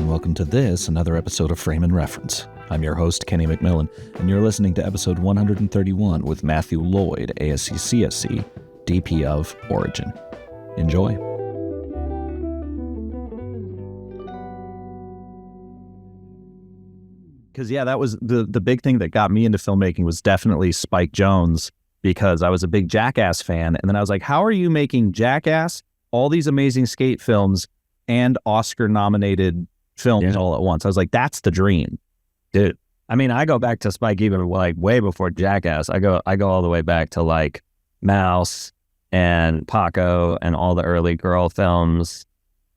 and welcome to another episode of Frame and Reference. I'm your host, Kenny McMillan, and you're listening to episode 131 with Matthew Lloyd, ASC CSC, DP of Origin. Enjoy. Because, that was the big thing that got me into filmmaking was definitely Spike Jonze, because I was a big Jackass fan. And then I was like, how are you making Jackass, all these amazing skate films, and Oscar-nominated films all at once? I was like, that's the dream. Dude, I mean, I go back to Spike even like way before Jackass. I go all the way back to like Mouse and Paco and all the early girl films.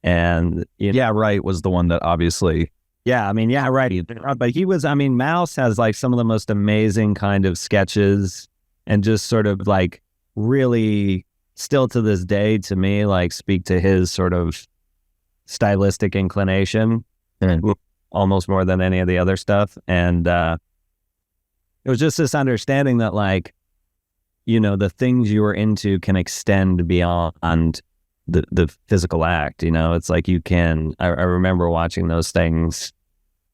And Yeah, Right was the one that obviously... Right. But he was, Mouse has like some of the most amazing kind of sketches and just sort of like really still to this day to me, like speak to his sort of stylistic inclination almost more than any of the other stuff. And it was just this understanding that like, the things you were into can extend beyond the physical act. It's like you can, I remember watching those things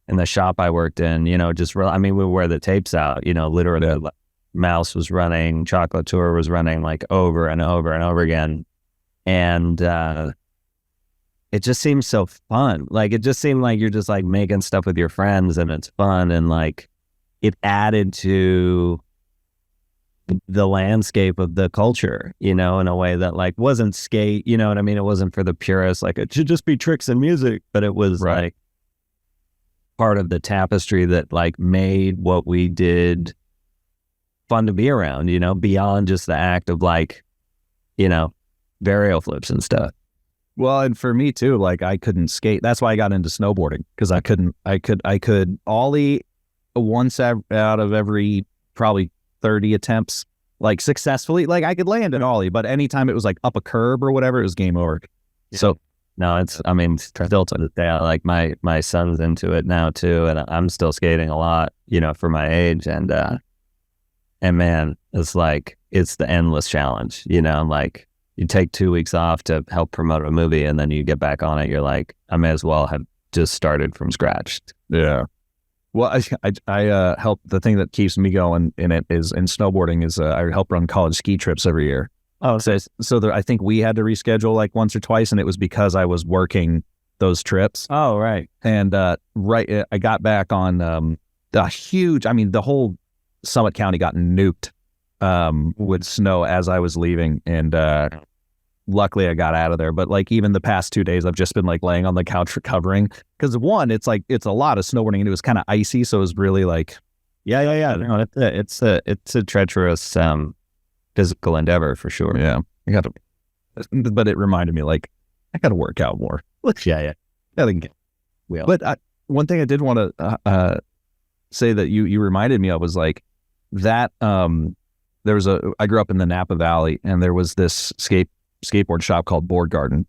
in the shop I worked in, we wear the tapes out, literally like, Mouse was running, Chocolate Tour was running like over and over and over again. And it just seems so fun. Like, it just seemed like you're just like making stuff with your friends and it's fun. And like, it added to the landscape of the culture, in a way that like wasn't skate, you know what I mean? It wasn't for the purists, like it should just be tricks and music, but it was like part of the tapestry that like made what we did fun to be around, beyond just the act of like, varial flips and stuff. Well, and for me too, like I couldn't skate. That's why I got into snowboarding, because I could ollie once out of every probably 30 attempts, like successfully. Like I could land an ollie, but anytime it was like up a curb or whatever, it was game over. Yeah. So no, still to this day, like my son's into it now too, and I'm still skating a lot, for my age, and man, it's like it's the endless challenge, like you take 2 weeks off to help promote a movie, and then you get back on it. You're like, I may as well have just started from scratch. Yeah. Well, I help. The thing that keeps me going in snowboarding is I help run college ski trips every year. Oh, so I think we had to reschedule like once or twice, and it was because I was working those trips. Oh, right. And I got back on the huge. The whole Summit County got nuked with snow as I was leaving, and luckily I got out of there. But like even the past 2 days, I've just been like laying on the couch recovering, because one, it's like it's a lot of snowboarding, and it was kind of icy, so it was really like no, it's a treacherous physical endeavor for sure. Yeah, but it reminded me like I got to work out more. Yeah. But one thing I did want to say that you reminded me of was like that. I grew up in the Napa Valley, and there was this skateboard shop called Board Garden,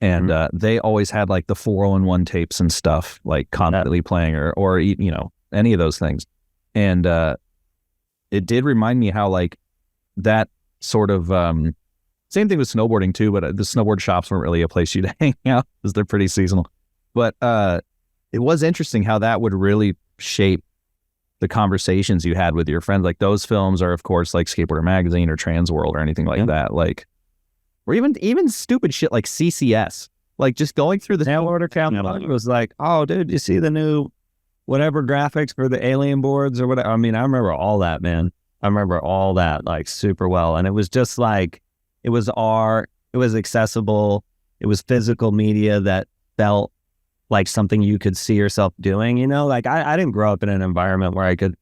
and they always had like the 401 tapes and stuff like constantly playing, or any of those things. And it did remind me how like that sort of same thing with snowboarding too, but the snowboard shops weren't really a place you'd hang out because they're pretty seasonal. But it was interesting how that would really shape the conversations you had with your friends. Like those films are of course like Skateboarder Magazine or Trans World or anything like that. Like, or even stupid shit like CCS, like just going through the mail order count was like, oh dude, you see the new whatever graphics for the alien boards or whatever. I remember all that, man. I remember all that like super well. And it was just like, it was art, it was accessible, it was physical media that felt like something you could see yourself doing, like I didn't grow up in an environment where I could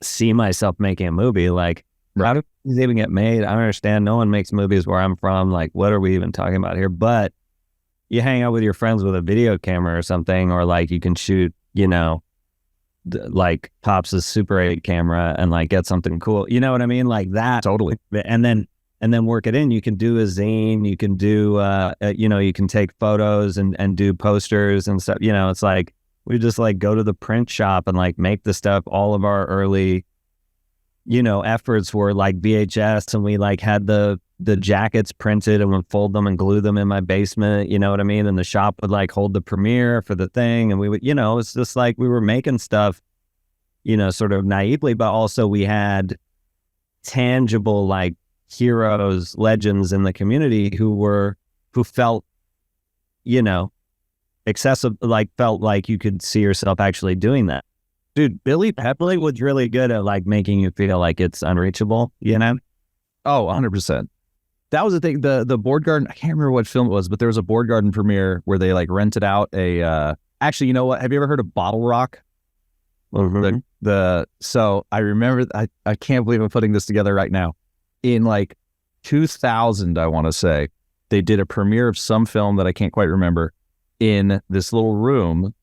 see myself making a movie. Like, how do these even get made? I don't understand. No one makes movies where I'm from. Like, what are we even talking about here? But you hang out with your friends with a video camera or something, or like you can shoot, like Pops' Super 8 camera and like get something cool. You know what I mean? Like that. Totally. And then work it in. You can do a zine. You can do, you can take photos and do posters and stuff. It's like we just like go to the print shop and like make the stuff. All of our early, efforts were like VHS, and we like had the the jackets printed and would fold them and glue them in my basement, you know what I mean? And the shop would like hold the premiere for the thing. And we would, it's just like we were making stuff, sort of naively, but also we had tangible like heroes, legends in the community who felt, excessive, like felt like you could see yourself actually doing that. Dude, Billy Pepley was really good at like making you feel like it's unreachable, Oh, 100%. That was the thing. The Board Garden, I can't remember what film it was, but there was a Board Garden premiere where they like rented out actually, you know what? Have you ever heard of Bottle Rock? Mm-hmm. So I remember, I can't believe I'm putting this together right now. In like 2000, I want to say, they did a premiere of some film that I can't quite remember in this little room.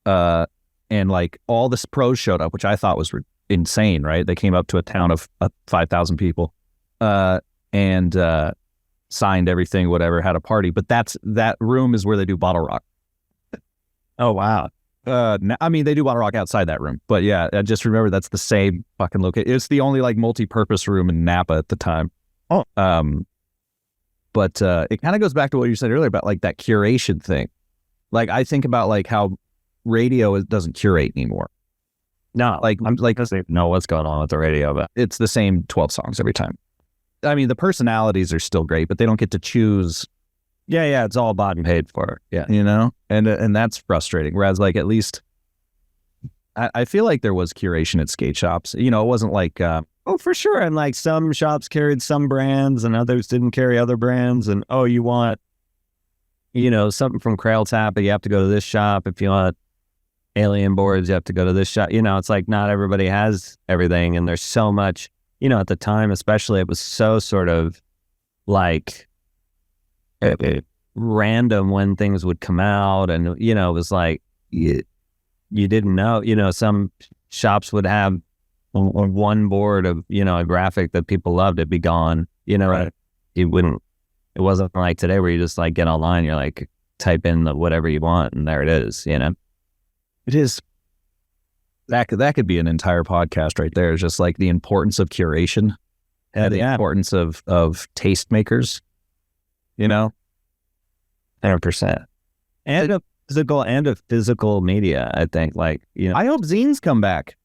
And like all the pros showed up, which I thought was insane, right? They came up to a town of 5,000 people and signed everything, whatever, had a party. But that room is where they do Bottle Rock. Oh, wow. I mean, they do Bottle Rock outside that room. But yeah, I just remember that's the same fucking location. It's the only like multi-purpose room in Napa at the time. Oh. But it kind of goes back to what you said earlier about like that curation thing. Like I think about like how radio doesn't curate anymore. No, like I'm like know what's going on with the radio, but it's the same 12 songs every time. I mean, the personalities are still great, but they don't get to choose. Yeah, it's all bought and paid for. Yeah, and that's frustrating. Whereas, like at least, I feel like there was curation at skate shops. It wasn't like oh, for sure. And like some shops carried some brands, and others didn't carry other brands. And you want, something from Crail Tap, but you have to go to this shop. If you want alien boards, you have to go to this shop. It's like not everybody has everything, and there's so much. At the time, especially, it was so sort of like random when things would come out, and it was like you didn't know. Some shops would have one board of a graphic that people loved. It'd be gone. Right. It wasn't like today where you just like get online, you're like type in whatever you want, and there it is. It is. That could be an entire podcast right there. It's just like the importance of curation and the importance of tastemakers, 100%. And a physical media, I think. Like, I hope zines come back.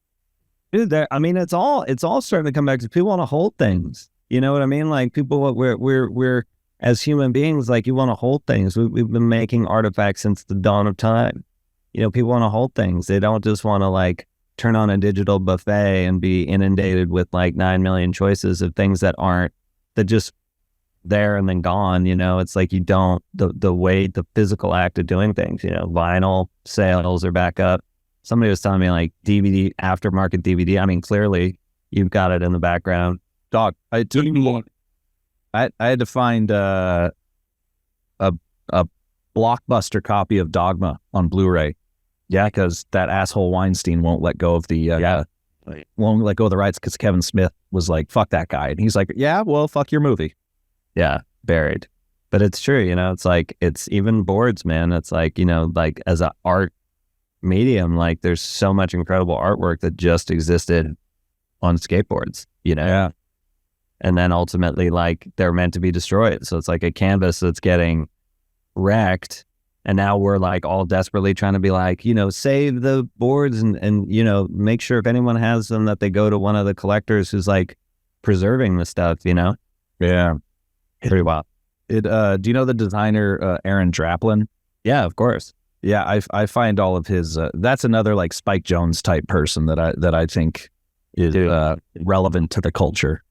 Dude, it's all starting to come back because people want to hold things. You know what I mean? Like people, we're as human beings, like you want to hold things. We've been making artifacts since the dawn of time. People want to hold things. They don't just want to like turn on a digital buffet and be inundated with like 9 million choices of things that just there and then gone. It's like you don't, the physical act of doing things, vinyl sales are back up. Somebody was telling me like DVD, aftermarket DVD. I mean, clearly you've got it in the background. Dog, I had to find a blockbuster copy of Dogma on Blu-ray. Yeah, because that asshole Weinstein won't let go of the won't let go of the rights because Kevin Smith was like, fuck that guy. And he's like, yeah, well, fuck your movie. Yeah, buried. But it's true, it's like, it's even boards, man. It's like, like as an art medium, like there's so much incredible artwork that just existed on skateboards, Yeah. And then ultimately, like, they're meant to be destroyed. So it's like a canvas that's getting wrecked. And now we're like all desperately trying to be like, save the boards and make sure if anyone has them that they go to one of the collectors who's like preserving the stuff, Yeah. Pretty wild. Do you know the designer, Aaron Draplin? Yeah, of course. Yeah. I find all of his, that's another like Spike Jonze type person that I think is relevant to the culture.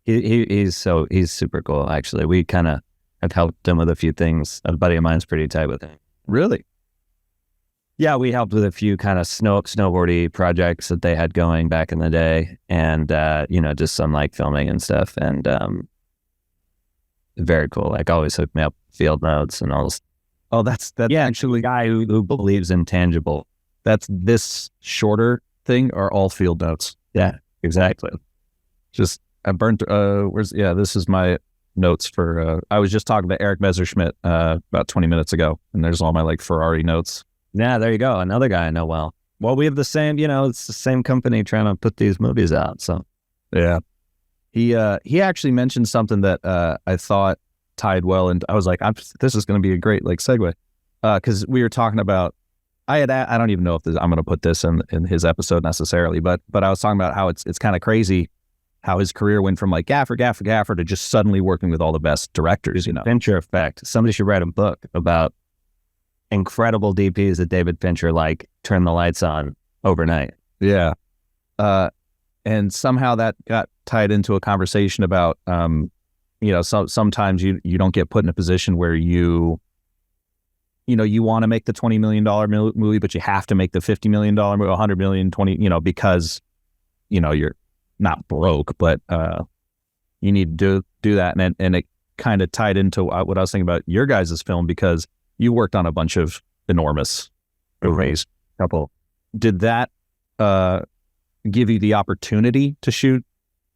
He's super cool. Actually, we kind of have helped him with a few things. A buddy of mine's pretty tight with him. Really? Yeah, we helped with a few kind of snowboardy projects that they had going back in the day, and just some like filming and stuff. And very cool. Like always hooked me up field notes and all this. Oh, that's actually a guy who believes in tangible. That's this shorter thing are all field notes. Yeah, exactly. Just I burnt. This is my notes for. I was just talking to Eric Messerschmidt about 20 minutes ago, and there's all my like Ferrari notes. Yeah, there you go. Another guy I know well. Well, we have the same. It's the same company trying to put these movies out. So yeah, He actually mentioned something that I thought tied well, and I was like, this is going to be a great like segue, because we were talking about I don't even know if I'm going to put this in his episode necessarily, but I was talking about how it's kind of crazy how his career went from like gaffer to just suddenly working with all the best directors, you know. Fincher effect. Somebody should write a book about incredible DPs that David Fincher like turn the lights on overnight. Yeah. And somehow that got tied into a conversation about, sometimes you don't get put in a position where you want to make the $20 million movie, but you have to make the $50 million movie, $100 million, 20, because, you're not broke, but you need to do that. And it kind of tied into what I was thinking about your guys' film, because you worked on a bunch of enormous movies. Couple. Did that give you the opportunity to shoot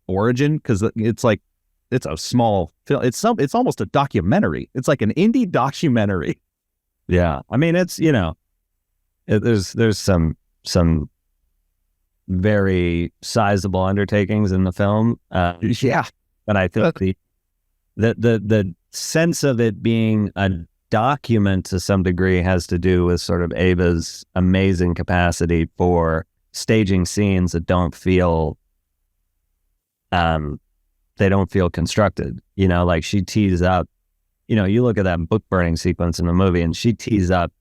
Origin? Because it's a small film. It's almost a documentary. It's like an indie documentary. Yeah, I mean, it's there's some very sizable undertakings in the film. Yeah, but I think the sense of it being a document to some degree has to do with sort of Ava's amazing capacity for staging scenes that don't feel constructed. Like she tees up. You look at that book burning sequence in the movie, and she tees up,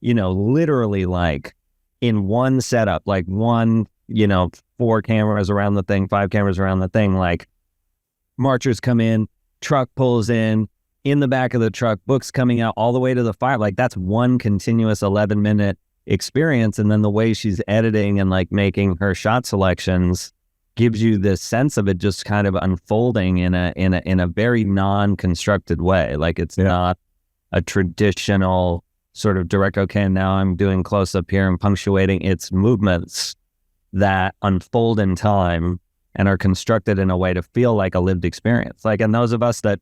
literally like in one setup, like one, 4 cameras around the thing, 5 cameras around the thing, like marchers come in, truck pulls in the back of the truck, books coming out all the way to the fire. Like that's one continuous 11-minute experience. And then the way she's editing and like making her shot selections gives you this sense of it just kind of unfolding in a very non-constructed way. Like it's not a traditional sort of direct, okay, now I'm doing close up here and punctuating. It's movements that unfold in time and are constructed in a way to feel like a lived experience. Like, and those of us that,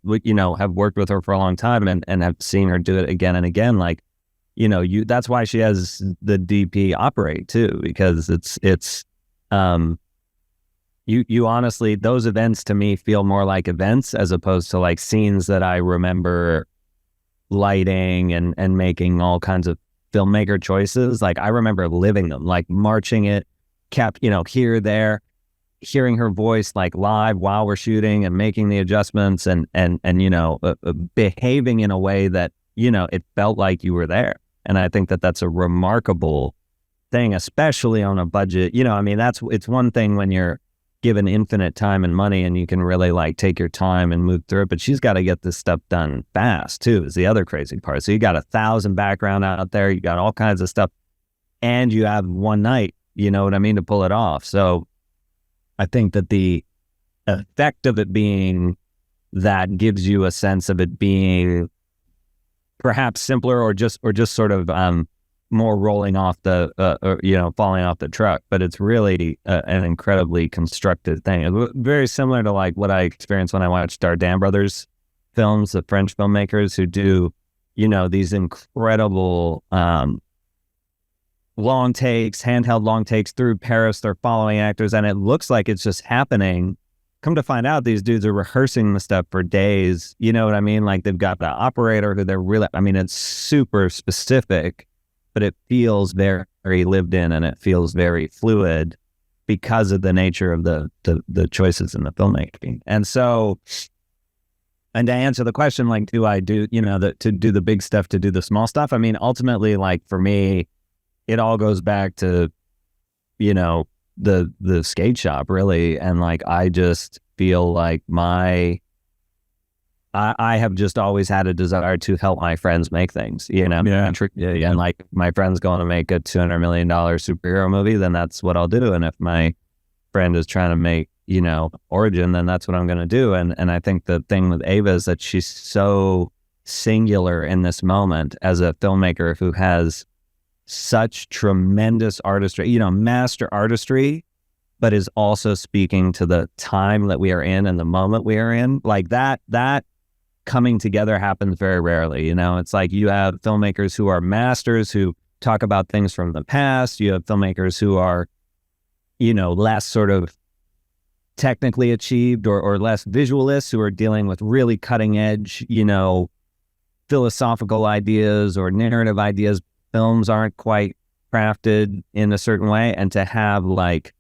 have worked with her for a long time and have seen her do it again and again, like, that's why she has the DP operate too, because it's you honestly, those events to me feel more like events as opposed to like scenes that I remember lighting and making all kinds of filmmaker choices. Like I remember living them, like marching it, kept, here, there, hearing her voice like live while we're shooting and making the adjustments and behaving in a way that, it felt like you were there. And I think that that's a remarkable thing, especially on a budget. It's one thing when you're given infinite time and money and you can really like take your time and move through it, but she's got to get this stuff done fast too, is the other crazy part. So you got 1,000 background out there, you got all kinds of stuff, and you have one night, to pull it off. So I think that the effect of it being that gives you a sense of it being perhaps simpler or just sort of more rolling off the falling off the truck, but it's really an incredibly constructed thing. Very similar to like what I experienced when I watched Dardenne brothers films, the French filmmakers who do these incredible long takes, handheld long takes through Paris. They're following actors and it looks like it's just happening. Come to find out, these dudes are rehearsing the stuff for days. You know what I mean? Like they've got the operator who they're really, it's super specific, but it feels very, very lived in and it feels very fluid because of the nature of the choices in the filmmaking. And so, and to answer the question, like, do I do, to do the big stuff, to do the small stuff? Ultimately, like for me, it all goes back to, the skate shop really. And like, I just feel like I have just always had a desire to help my friends make things, And like my friend's going to make a $200 million superhero movie, then that's what I'll do. And if my friend is trying to make, Origin, then that's what I'm going to do. And I think the thing with Ava is that she's so singular in this moment as a filmmaker who has such tremendous artistry, master artistry, but is also speaking to the time that we are in and the moment we are in. Like that coming together happens very rarely. It's like you have filmmakers who are masters who talk about things from the past. You have filmmakers who are, less sort of technically achieved or less visualists who are dealing with really cutting edge, philosophical ideas or narrative ideas. Films aren't quite crafted in a certain way, and to have like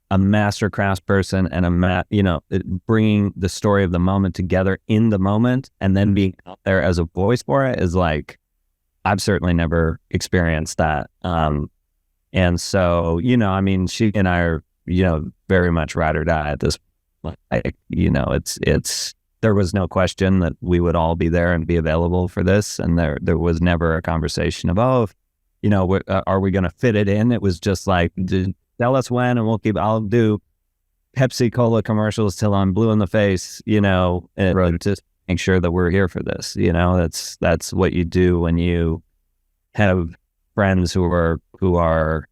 a master craftsperson and bringing the story of the moment together in the moment and then being out there as a voice for it is like, I've certainly never experienced that. And so, she and I are, very much ride or die at this point. There was no question that we would all be there and be available for this. And there was never a conversation of, are we going to fit it in? It was just like, tell us when, and I'll do Pepsi Cola commercials till I'm blue in the face, and just make sure that we're here for this. That's what you do when you have friends who are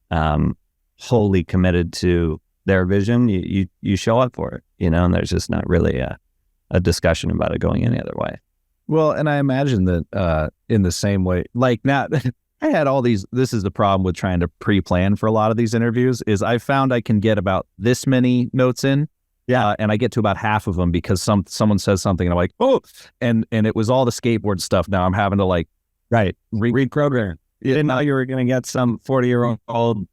wholly committed to their vision. You show up for it, and there's just not really a discussion about it going any other way. Well, and I imagine that in the same way, like now, I had all these, this is the problem with trying to pre-plan for a lot of these interviews, is I found I can get about this many notes in. Yeah. And I get to about half of them because someone says something and I'm like, oh, and it was all the skateboard stuff. Now I'm having to like, reprogram. You didn't know you were going to get some 40-year-old,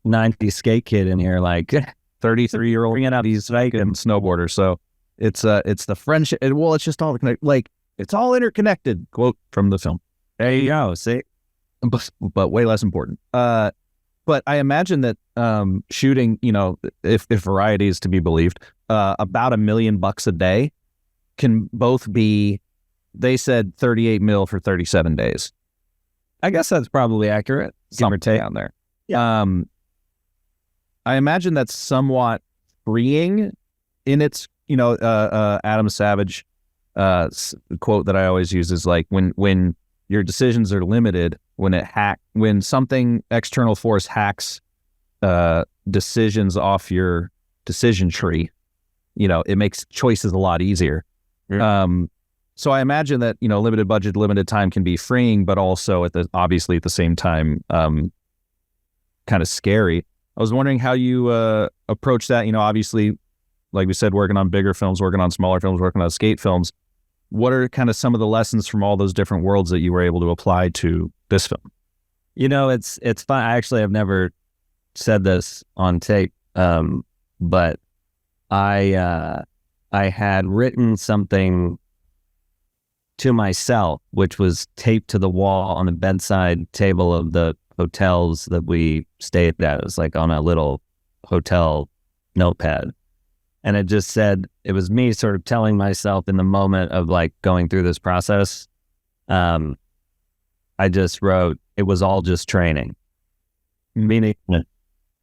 90 skate kid in here, like 33-year-old bringing out these and snowboarder. So it's the friendship. Well, it's just all like it's all interconnected. Quote from the film. There you go. See, but way less important. But I imagine that shooting, if Variety is to be believed, about $1 million a day can both be. They said 38 mil for 37 days. I guess that's probably accurate. Give or take down there. Yeah. I imagine that's somewhat freeing in its, Adam Savage quote that I always use is like when your decisions are limited, when something external force hacks decisions off your decision tree, it makes choices a lot easier. Mm-hmm. So I imagine that, limited budget, limited time can be freeing, but also obviously at the same time, kind of scary. I was wondering how you approach that. Obviously, like we said, working on bigger films, working on smaller films, working on skate films. What are kind of some of the lessons from all those different worlds that you were able to apply to this film? It's fun. I actually have never said this on tape, but I had written something to myself, which was taped to the wall on the bedside table of the hotels that we stayed at. It was like on a little hotel notepad. And it just said, it was me sort of telling myself in the moment of like going through this process. I just wrote, it was all just training. Meaning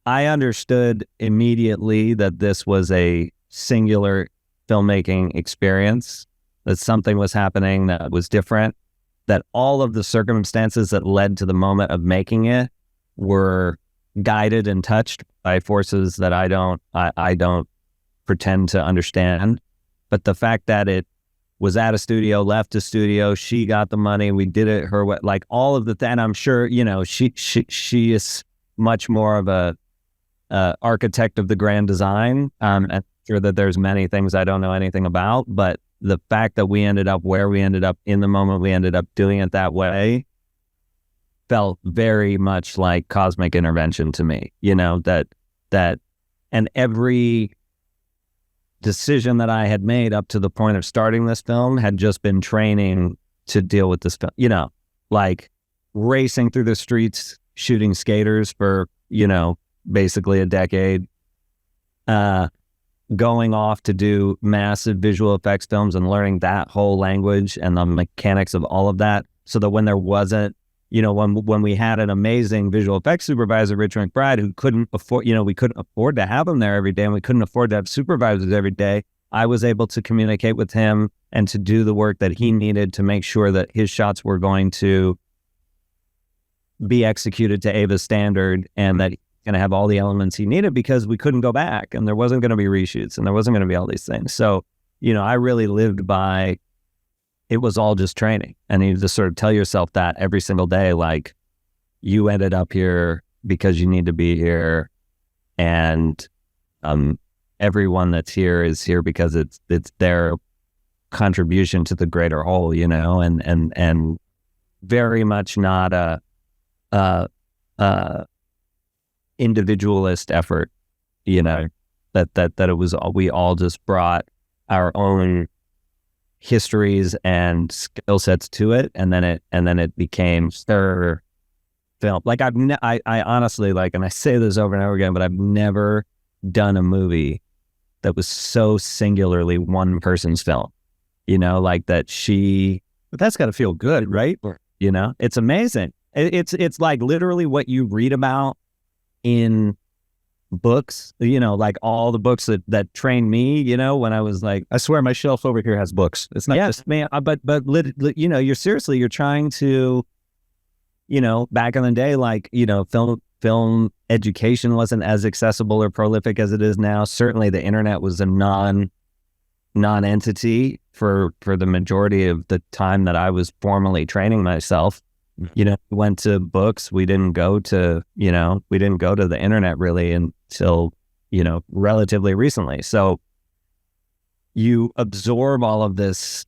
I understood immediately that this was a singular filmmaking experience, that something was happening that was different, that all of the circumstances that led to the moment of making it were guided and touched by forces that I don't pretend to understand. But the fact that it was at a studio, left a studio, she got the money, we did it her way, like all of and I'm sure, she is much more of a architect of the grand design. And I'm sure that there's many things I don't know anything about, but the fact that we ended up where we ended up in the moment we ended up doing it that way felt very much like cosmic intervention to me, and every decision that I had made up to the point of starting this film had just been training to deal with this film, like racing through the streets, shooting skaters for, basically a decade, going off to do massive visual effects films and learning that whole language and the mechanics of all of that, so that when there wasn't, when we had an amazing visual effects supervisor, Rich McBride, who couldn't afford, we couldn't afford to have him there every day, and we couldn't afford to have supervisors every day, I was able to communicate with him and to do the work that he needed to make sure that his shots were going to be executed to Ava's standard, and that going to have all the elements he needed, because we couldn't go back and there wasn't going to be reshoots and there wasn't going to be all these things. So, I really lived by, it was all just training. And you just sort of tell yourself that every single day, like, you ended up here because you need to be here. And everyone that's here is here because it's their contribution to the greater whole, you know, and very much not a individualist effort, you know, that it was, we all just brought our own histories and skill sets to it, and then it became their film. Like I honestly, like, and I say this over and over again, but I've never done a movie that was so singularly one person's film, you know, like that she. But that's got to feel good, right? You know, it's amazing. It's like literally what you read about in books, you know, like all the books that trained me, you know, when I was like, I swear my shelf over here has books. It's not just man, but you know, you're trying to, you know, back in the day, like, you know, film education wasn't as accessible or prolific as it is now. Certainly the internet was a non-entity for the majority of the time that I was formally training myself. You know, we went to books. We didn't go to the internet really until, you know, relatively recently. So you absorb all of this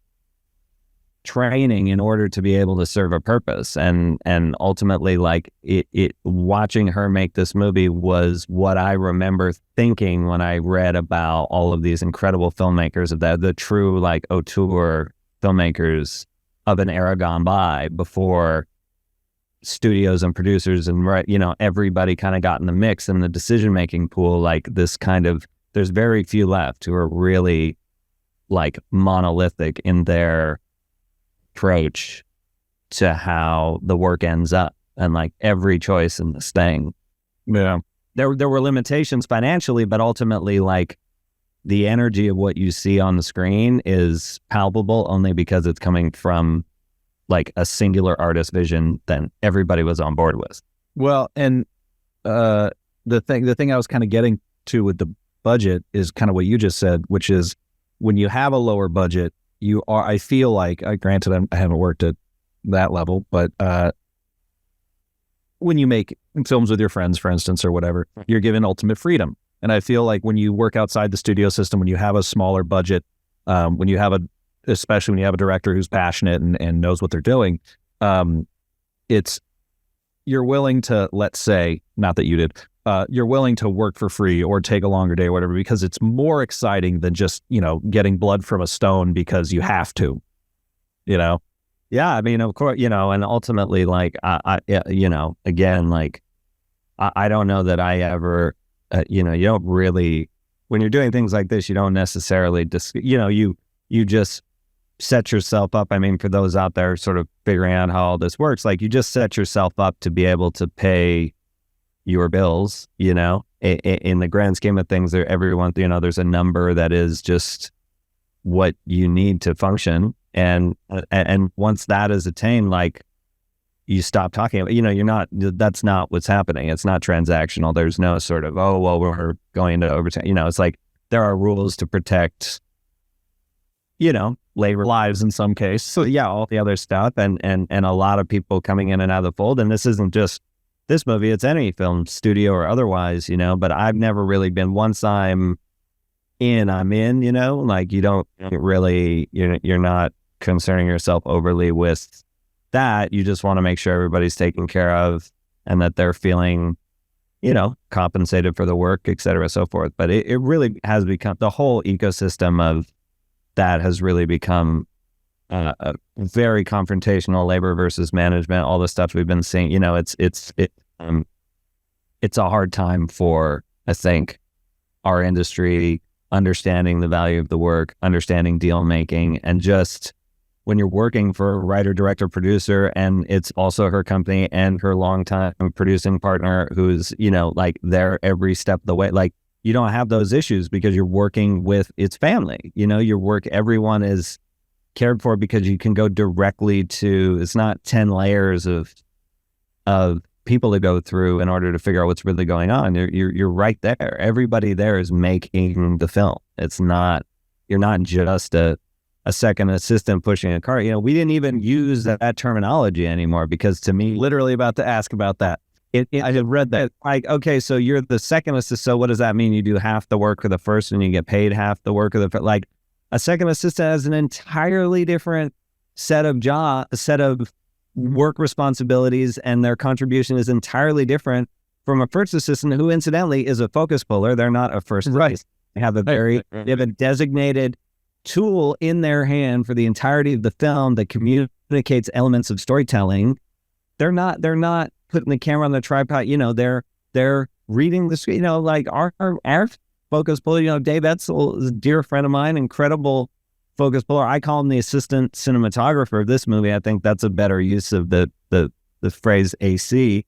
training in order to be able to serve a purpose. And ultimately, like, it watching her make this movie was what I remember thinking when I read about all of these incredible filmmakers, of the true, like, auteur filmmakers of an era gone by, before studios and producers and, you know, everybody kind of got in the mix in the decision-making pool. Like, this kind of, there's very few left who are really, like, monolithic in their approach to how the work ends up, and, like, every choice in this thing. Yeah. There were limitations financially, but ultimately, like, the energy of what you see on the screen is palpable only because it's coming from, like, a singular artist vision that everybody was on board with. Well, and the thing I was kind of getting to with the budget is kind of what you just said, which is when you have a lower budget, I feel like, granted, I haven't worked at that level, but when you make films with your friends, for instance, or whatever, you're given ultimate freedom. And I feel like when you work outside the studio system, when you have a smaller budget, especially when you have a director who's passionate and knows what they're doing, you're willing to, let's say, not that you did, you're willing to work for free or take a longer day or whatever, because it's more exciting than just, you know, getting blood from a stone because you have to, you know? Yeah. I mean, of course, you know, and ultimately, like, I you know, again, like, I don't know that I ever, you know, you don't really, when you're doing things like this, you don't necessarily you know, you just set yourself up. I mean, for those out there sort of figuring out how all this works, like, you just set yourself up to be able to pay your bills, you know, in the grand scheme of things. Everyone, you know, there's a number that is just what you need to function. And once that is attained, like, you stop talking about, you know, that's not what's happening. It's not transactional. There's no sort of, oh, well, we're going to overtime. You know, it's like, there are rules to protect, you know, labor lives in some case. So yeah, all the other stuff, and a lot of people coming in and out of the fold. And this isn't just this movie, it's any film studio or otherwise, you know, but I've never really been, once I'm in, you know, like, you don't really, you're not concerning yourself overly with that. You just want to make sure everybody's taken care of and that they're feeling, you know, compensated for the work, et cetera, so forth. But it really has become, the whole ecosystem of that has really become a very confrontational, labor versus management, all the stuff we've been seeing. You know, it's a hard time for, I think, our industry understanding the value of the work, understanding deal making, and just when you're working for a writer, director, producer, and it's also her company and her longtime producing partner who's, you know, like, there every step of the way, like, you don't have those issues because you're working with its family. You know, everyone is cared for because you can go directly to, it's not 10 layers of people to go through in order to figure out what's really going on. You're right there. Everybody there is making the film. It's not, you're not just a second assistant pushing a cart. You know, we didn't even use that terminology anymore, because to me, literally about to ask about that. I had read that. Like, okay, so you're the second assistant. So what does that mean? You do half the work of the first and you get paid half the work of the like a second assistant has an entirely different set of work responsibilities, and their contribution is entirely different from a first assistant who incidentally is a focus puller. They're not a first assistant. They have they have a designated tool in their hand for the entirety of the film that communicates elements of storytelling. They're not putting the camera on the tripod, they're reading the screen, like our focus puller, Dave Etzel is a dear friend of mine, incredible focus puller. I call him the assistant cinematographer of this movie. I think that's a better use of the phrase AC.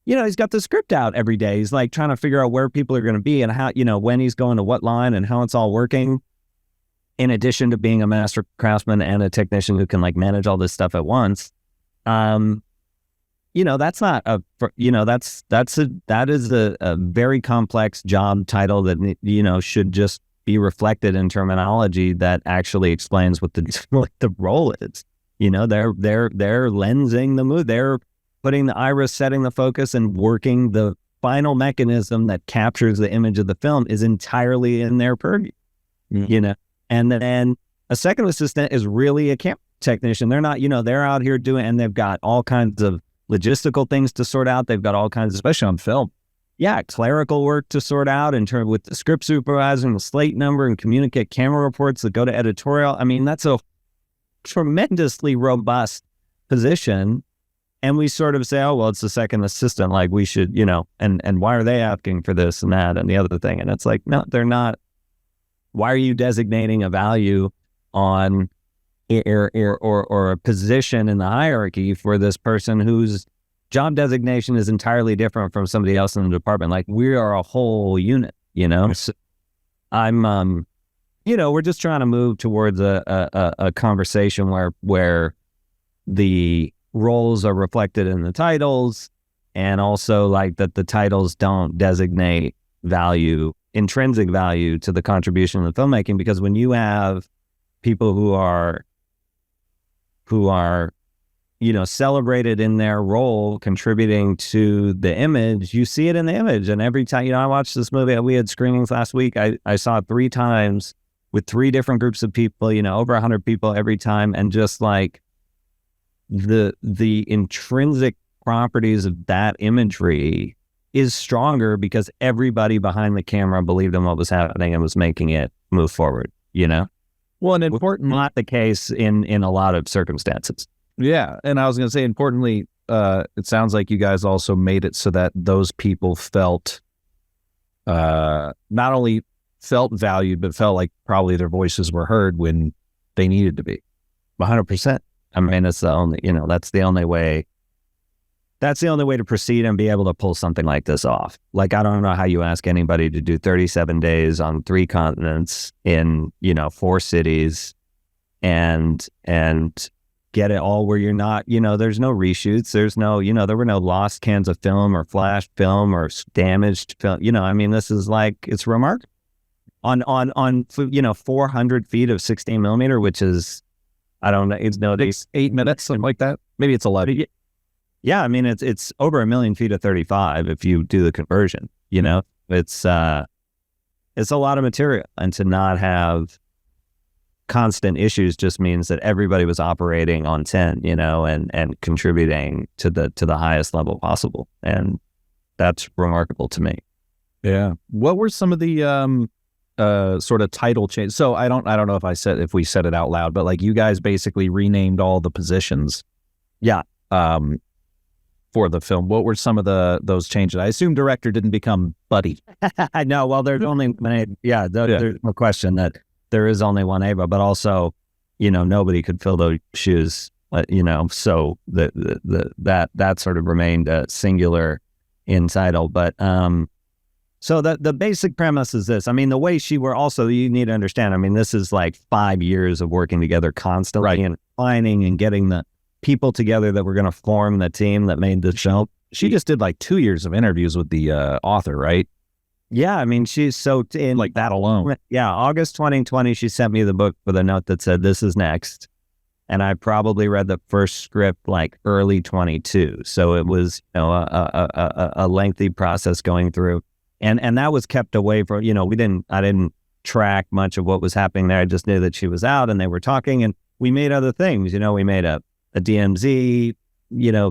He's got the script out every day. He's like trying to figure out where people are going to be and how, when he's going to what line and how it's all working. In addition to being a master craftsman and a technician who can like manage all this stuff at once. That's not that is a very complex job title that, should just be reflected in terminology that actually explains what the role is. They're lensing the mood. They're putting the iris, setting the focus, and working the final mechanism that captures the image of the film is entirely in their purview. And then a second assistant is really a camera technician. They're not, they're out here doing, and they've got all kinds of logistical things to sort out. They've got all kinds of, especially on film. Yeah, clerical work to sort out in terms with the script supervisor and the slate number and communicate camera reports that go to editorial. I mean, that's a tremendously robust position. And we sort of say, oh, well, it's the second assistant. Like we should, and why are they asking for this and that and the other thing? And it's like, no, they're not. Why are you designating a value on or a position in the hierarchy for this person whose job designation is entirely different from somebody else in the department? Like we are a whole unit, So I'm, we're just trying to move towards a conversation where the roles are reflected in the titles, and also like that the titles don't designate intrinsic value to the contribution of the filmmaking. Because when you have people who are celebrated in their role, contributing to the image, you see it in the image. And every time, I watched this movie, we had screenings last week. I saw it 3 times with 3 different groups of people, over 100 people every time. And just like the intrinsic properties of that imagery is stronger because everybody behind the camera believed in what was happening and was making it move forward, Well, and important, not the case in a lot of circumstances. Yeah. And I was going to say, importantly, it sounds like you guys also made it so that those people felt, not only felt valued, but felt like probably their voices were heard when they needed to be. 100%. I mean, it's the only, that's the only way to proceed and be able to pull something like this off. Like, I don't know how you ask anybody to do 37 days on 3 continents in, 4 cities and get it all where you're not, there's no reshoots. There's no, there were no lost cans of film or flash film or damaged film. I mean, this is like, it's remarkable on 400 feet of 16 millimeter, which is, I don't know, it's nowadays 8 minutes, something like that. Maybe it's 11. Yeah, I mean, it's over 1 million feet of 35 if you do the conversion. It's a lot of material, and to not have constant issues just means that everybody was operating on 10, and contributing to the highest level possible, and that's remarkable to me. Yeah. What were some of the sort of title change? So I don't know if we said it out loud, but like you guys basically renamed all the positions. Yeah. For the film. What were some of those changes? I assume director didn't become Buddy. No, well, there's only one. There's no question that there is only one Ava, but also, nobody could fill those shoes. So that sort of remained singular in title. But so the basic premise is this. I mean, the way you need to understand. I mean, this is like 5 years of working together constantly, right, and finding and getting the people together that were going to form the team that made the show. She just did like 2 years of interviews with the author, right? Yeah, I mean, she's so in like that alone. Yeah, August 2020, she sent me the book with a note that said, "This is next," And I probably read the first script like early 22. So it was, a lengthy process going through. And that was kept away from, I didn't track much of what was happening there. I just knew that she was out and they were talking, and we made other things. We made a DMZ,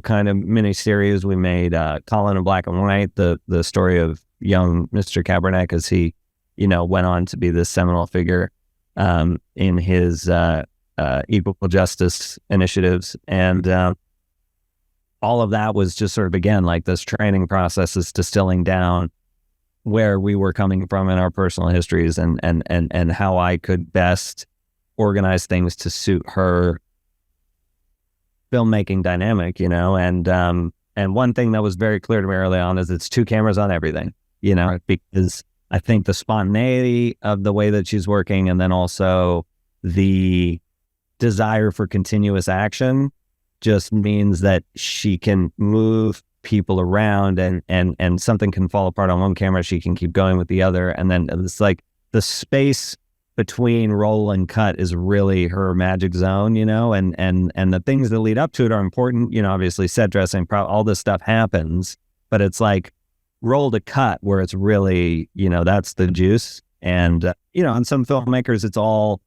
kind of miniseries. We made Colin in Black and White, the story of young Mr. Kaepernick as he, went on to be this seminal figure in his equal justice initiatives. And all of that was just sort of, again, like this training process is distilling down where we were coming from in our personal histories and how I could best organize things to suit her filmmaking dynamic, and one thing that was very clear to me early on is it's 2 cameras on everything, right. Because I think the spontaneity of the way that she's working, and then also the desire for continuous action, just means that she can move people around and something can fall apart on one camera, she can keep going with the other. And then it's like the space between roll and cut is really her magic zone, and the things that lead up to it are important. Obviously set dressing, all this stuff happens, but it's like roll to cut where it's really, that's the juice. And, on some filmmakers, it's all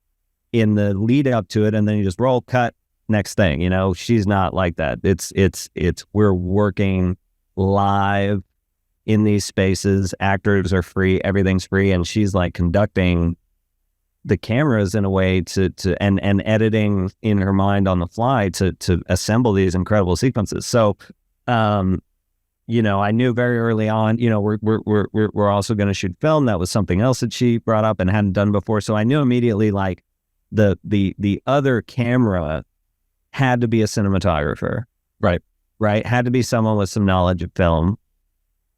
in the lead up to it, and then you just roll, cut, next thing. She's not like that. It's we're working live in these spaces. Actors are free, everything's free, and she's like conducting the cameras in a way to and editing in her mind on the fly to assemble these incredible sequences. So, I knew very early on, we're also going to shoot film. That was something else that she brought up and hadn't done before. So I knew immediately, like the other camera had to be a cinematographer, right? Had to be someone with some knowledge of film.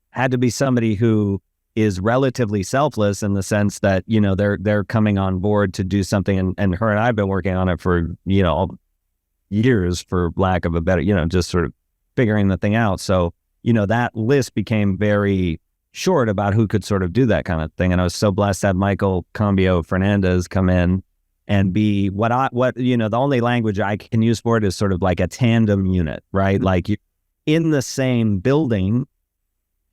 Had to be somebody who is relatively selfless in the sense that, they're coming on board to do something, and her and I have been working on it for, years, for lack of a better, just sort of figuring the thing out. So, that list became very short about who could sort of do that kind of thing. And I was so blessed to have Michael Cambio Fernandez come in and be the only language I can use for it is sort of like a tandem unit, right? Like you're in the same building,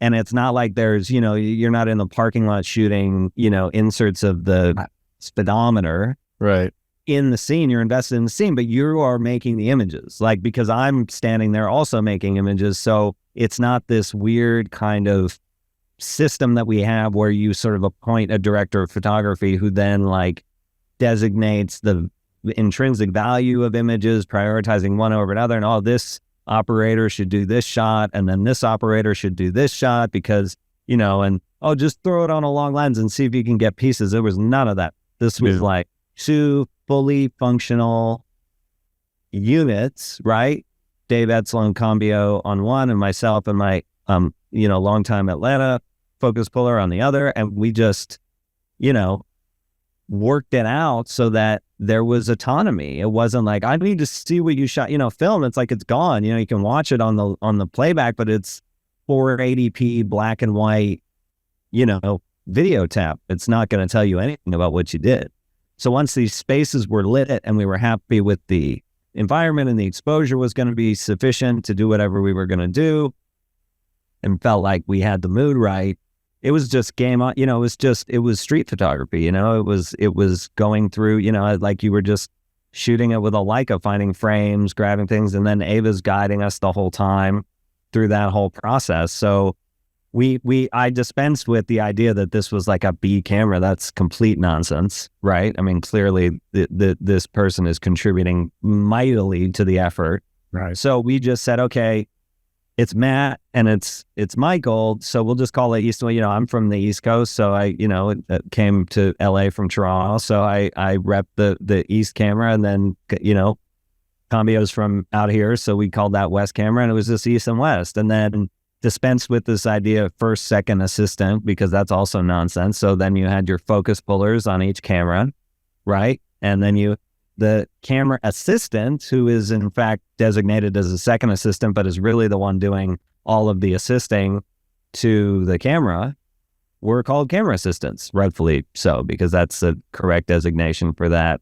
and it's not like there's, you're not in the parking lot shooting, inserts of the speedometer. Right. In the scene, you're invested in the scene, but you are making the images, like, because I'm standing there also making images. So it's not this weird kind of system that we have where you sort of appoint a director of photography who then like designates the intrinsic value of images, prioritizing one over another, and this operator should do this shot, and then this operator should do this shot because, just throw it on a long lens and see if you can get pieces. There was none of that. This was like 2 fully functional units, right? Dave Edsel and Cambio on one, and myself and my, longtime Atlanta focus puller on the other. And we just, worked it out so that there was autonomy. It wasn't like, I need to see what you shot, film. It's like, it's gone. You can watch it on the playback, but it's 480p black and white, video tap. It's not going to tell you anything about what you did. So once these spaces were lit and we were happy with the environment and the exposure was going to be sufficient to do whatever we were going to do, and felt like we had the mood right, it was just game on, it was street photography, it was going through, like you were just shooting it with a Leica, finding frames, grabbing things, and then Ava's guiding us the whole time through that whole process. So I dispensed with the idea that this was like a B camera. That's complete nonsense, right? I mean, clearly this person is contributing mightily to the effort. Right. So we just said, okay, it's Matt and it's Michael, so we'll just call it East. I'm from the East Coast, so I, came to LA from Toronto, so I rep the East camera, and then, Cambio's from out here, so we called that West camera, and it was just East and West, and then dispensed with this idea of first, second assistant, because that's also nonsense. So then you had your focus pullers on each camera, right? And then the camera assistant, who is in fact designated as a second assistant, but is really the one doing all of the assisting to the camera, were called camera assistants, rightfully so, because that's the correct designation for that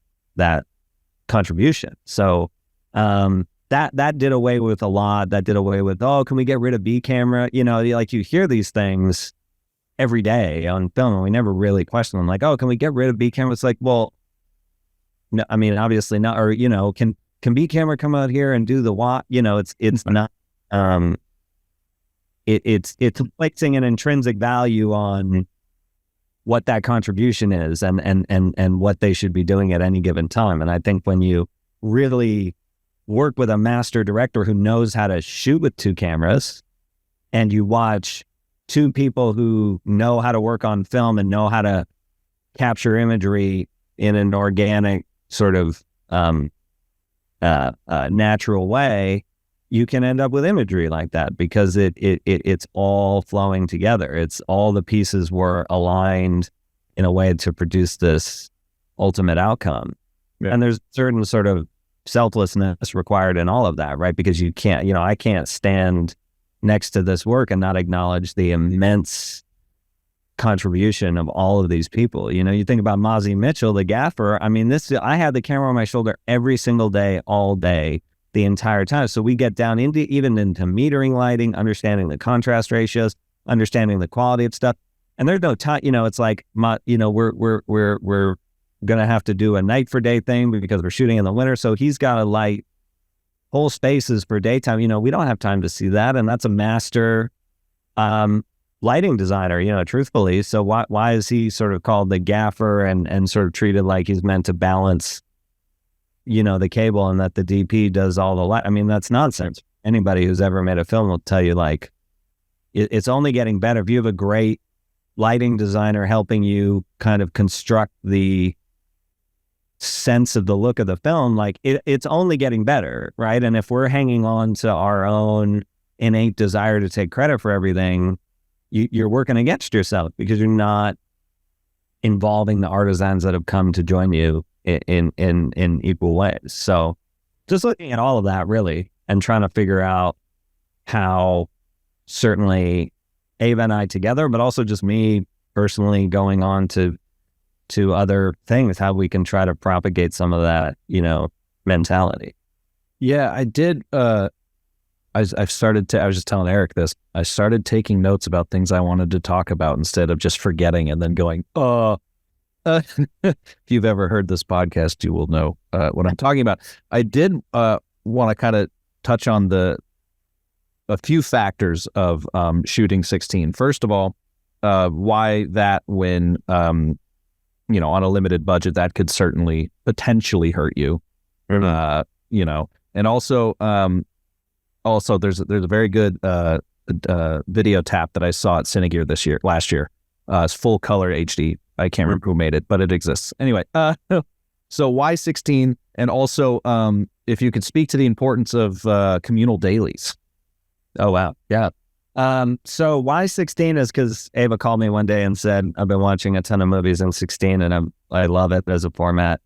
contribution. So that did away with a lot. That did away with, oh, can we get rid of B camera? You know, like you hear these things every day on film, and we never really question them. Like, oh, can we get rid of B camera? It's like, well, no, I mean, obviously not. Or, you know, can B camera come out here and do the what? You know, it's not. It's placing an intrinsic value on what that contribution is and what they should be doing at any given time. And I think when you really work with a master director who knows how to shoot with two cameras, and you watch two people who know how to work on film and know how to capture imagery in an organic sort of natural way, you can end up with imagery like that, because it's all flowing together. It's all the pieces were aligned in a way to produce this ultimate outcome. Yeah. And there's certain sort of selflessness required in all of that, right? Because you can't, you know, I can't stand next to this work and not acknowledge the immense contribution of all of these people. You know, you think about Mozzie Mitchell, the gaffer. I mean, I had the camera on my shoulder every single day, all day, the entire time. So we get down into metering lighting, understanding the contrast ratios, understanding the quality of stuff. And there's no time, you know, it's like, you know, we're going to have to do a night for day thing because we're shooting in the winter. So he's got to light whole spaces for daytime. You know, we don't have time to see that. And that's a master lighting designer, you know, truthfully. So why is he sort of called the gaffer and sort of treated like he's meant to balance, you know, the cable, and that the DP does all the light? I mean, that's nonsense. Anybody who's ever made a film will tell you, like, it's only getting better. If you have a great lighting designer helping you kind of construct the sense of the look of the film, like it's only getting better, right? And if we're hanging on to our own innate desire to take credit for everything, you're working against yourself, because you're not involving the artisans that have come to join you in equal ways. So just looking at all of that, really, and trying to figure out how, certainly Ava and I together, but also just me personally going on to other things, how we can try to propagate some of that, you know, mentality. Yeah, I did. I've started I was just telling Eric this. I started taking notes about things I wanted to talk about instead of just forgetting and then going, if you've ever heard this podcast, you will know what I'm talking about. I did want to kind of touch on a few factors of shooting 16. First of all, why that when, you know, on a limited budget, that could certainly potentially hurt you, you know, and also there's a very good video tap that I saw at Cinegear last year. It's full color HD. I can't remember who made it, but it exists. Anyway, so why 16? And also, if you could speak to the importance of communal dailies. Oh, wow. Yeah. So why 16 is because Ava called me one day and said, I've been watching a ton of movies in 16 and I love it as a format.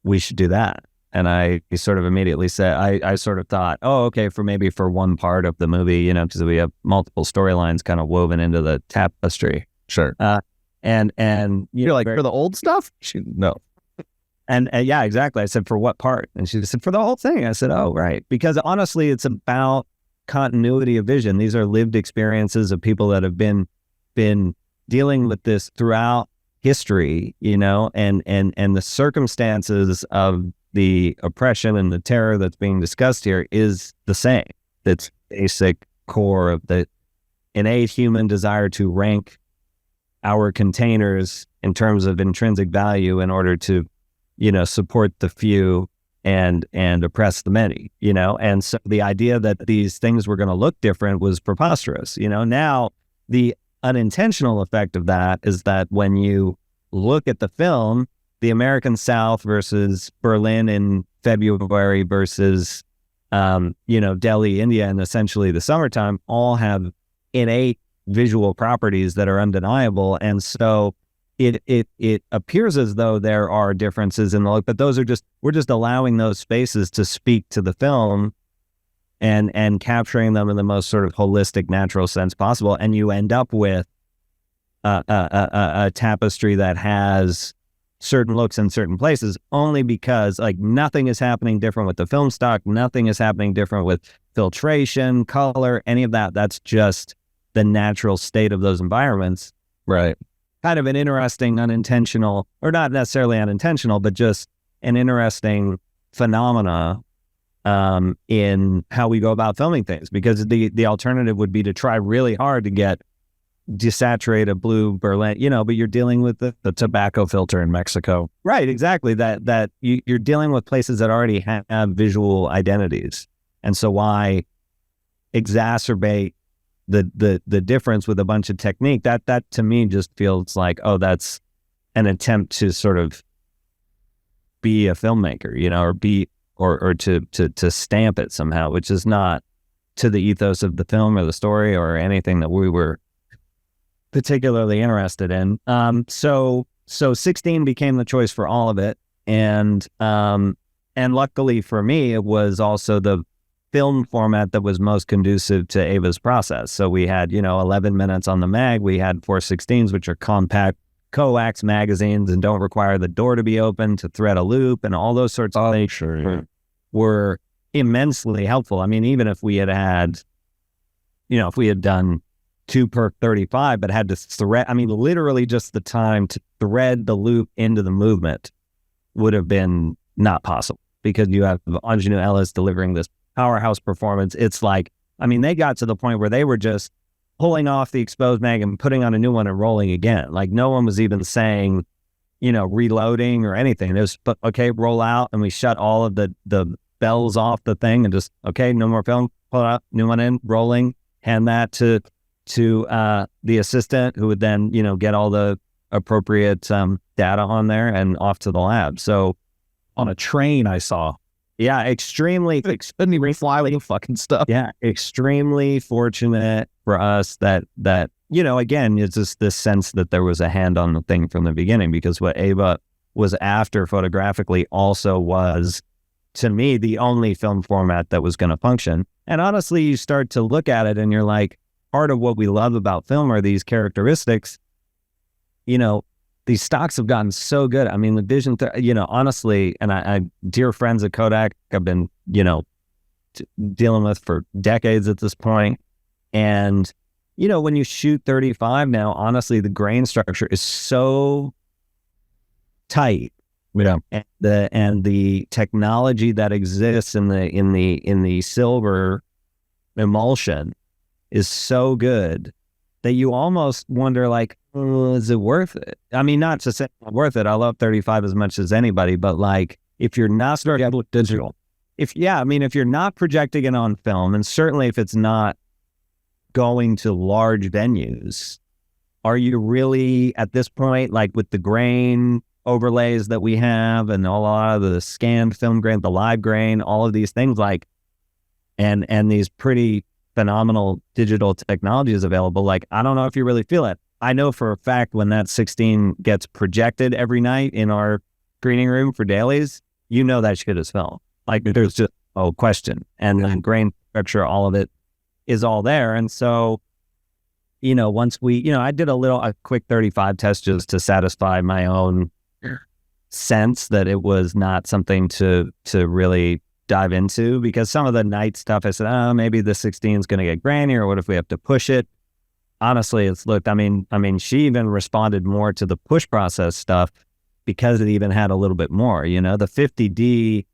We should do that. And I sort of immediately said, I sort of thought, oh, okay, for one part of the movie, you know, because we have multiple storylines kind of woven into the tapestry. Sure. And you're like, for the old stuff? No. And yeah, exactly. I said, for what part? And she said, for the whole thing. I said, oh, right. Because honestly, it's about continuity of vision. These are lived experiences of people that have been dealing with this throughout history, you know, and the circumstances of the oppression and the terror that's being discussed here is the same. That's basic core of the innate human desire to rank our containers in terms of intrinsic value in order to, you know, support the few and oppress the many, you know? And so the idea that these things were going to look different was preposterous, you know? Now, the unintentional effect of that is that when you look at the film, the American South versus Berlin in February versus, you know, Delhi, India, and essentially the summertime all have innate visual properties that are undeniable. And so it appears as though there are differences in the look, but we're just allowing those spaces to speak to the film and capturing them in the most sort of holistic, natural sense possible. And you end up with a tapestry that has certain looks in certain places, only because like nothing is happening different with the film stock, nothing is happening different with filtration, color, any of that. That's just the natural state of those environments. Right. Kind of an interesting unintentional, or not necessarily unintentional, but just an interesting phenomena in how we go about filming things, because the alternative would be to try really hard to get desaturated blue Berlin, but you're dealing with the tobacco filter in Mexico. Right, exactly. That you're dealing with places that already have visual identities. And so why exacerbate the difference with a bunch of technique? That to me just feels like, oh, that's an attempt to sort of be a filmmaker, or to stamp it somehow, which is not to the ethos of the film or the story or anything that we were particularly interested in. So 16 became the choice for all of it. And luckily for me, it was also the film format that was most conducive to Ava's process. So we had, 11 minutes on the mag. We had 416s, which are compact coax magazines and don't require the door to be open to thread a loop, and all those sorts of things were immensely helpful. I mean, even if we had if we had done 2 per 35, but had to thread, literally just the time to thread the loop into the movement would have been not possible, because you have Ingenue Ellis delivering this powerhouse performance. It's like, they got to the point where they were just pulling off the exposed mag and putting on a new one and rolling again. Like no one was even saying, reloading or anything. It was, okay, roll out, and we shut all of the bells off the thing and just, okay, no more film, pull it out, new one in, rolling, hand that to the assistant, who would then, get all the appropriate data on there and off to the lab. So on a train, I saw. Yeah, extremely. Couldn't even fly with the fucking stuff. Yeah, extremely fortunate for us that again, it's just this sense that there was a hand on the thing from the beginning, because what Ava was after photographically also was, to me, the only film format that was going to function. And honestly, you start to look at it and you're like, part of what we love about film are these characteristics. These stocks have gotten so good. The vision, honestly, and I dear friends at Kodak I've been, dealing with for decades at this point. And, when you shoot 35 now, honestly, the grain structure is so tight. Yeah. And the technology that exists in the silver emulsion is so good that you almost wonder, like, is it worth it? Not to say it's worth it. I love 35 as much as anybody, but like, if you're not starting to look digital, if you're not projecting it on film, and certainly if it's not going to large venues, are you really at this point, like with the grain overlays that we have and a lot of the scanned film grain, the live grain, all of these things, like, and these pretty phenomenal digital technologies available, like, I don't know if you really feel it. I know for a fact when that 16 gets projected every night in our screening room for dailies, that shit is film. Like, there's just no question. And the grain structure, all of it is all there. And so, once we, I did a quick 35 test just to satisfy my own sense that it was not something to really dive into, because some of the night stuff, I said, oh, maybe the 16 is going to get grainier, or what if we have to push it? Honestly, it's looked, she even responded more to the push process stuff because it even had a little bit more, the 50D,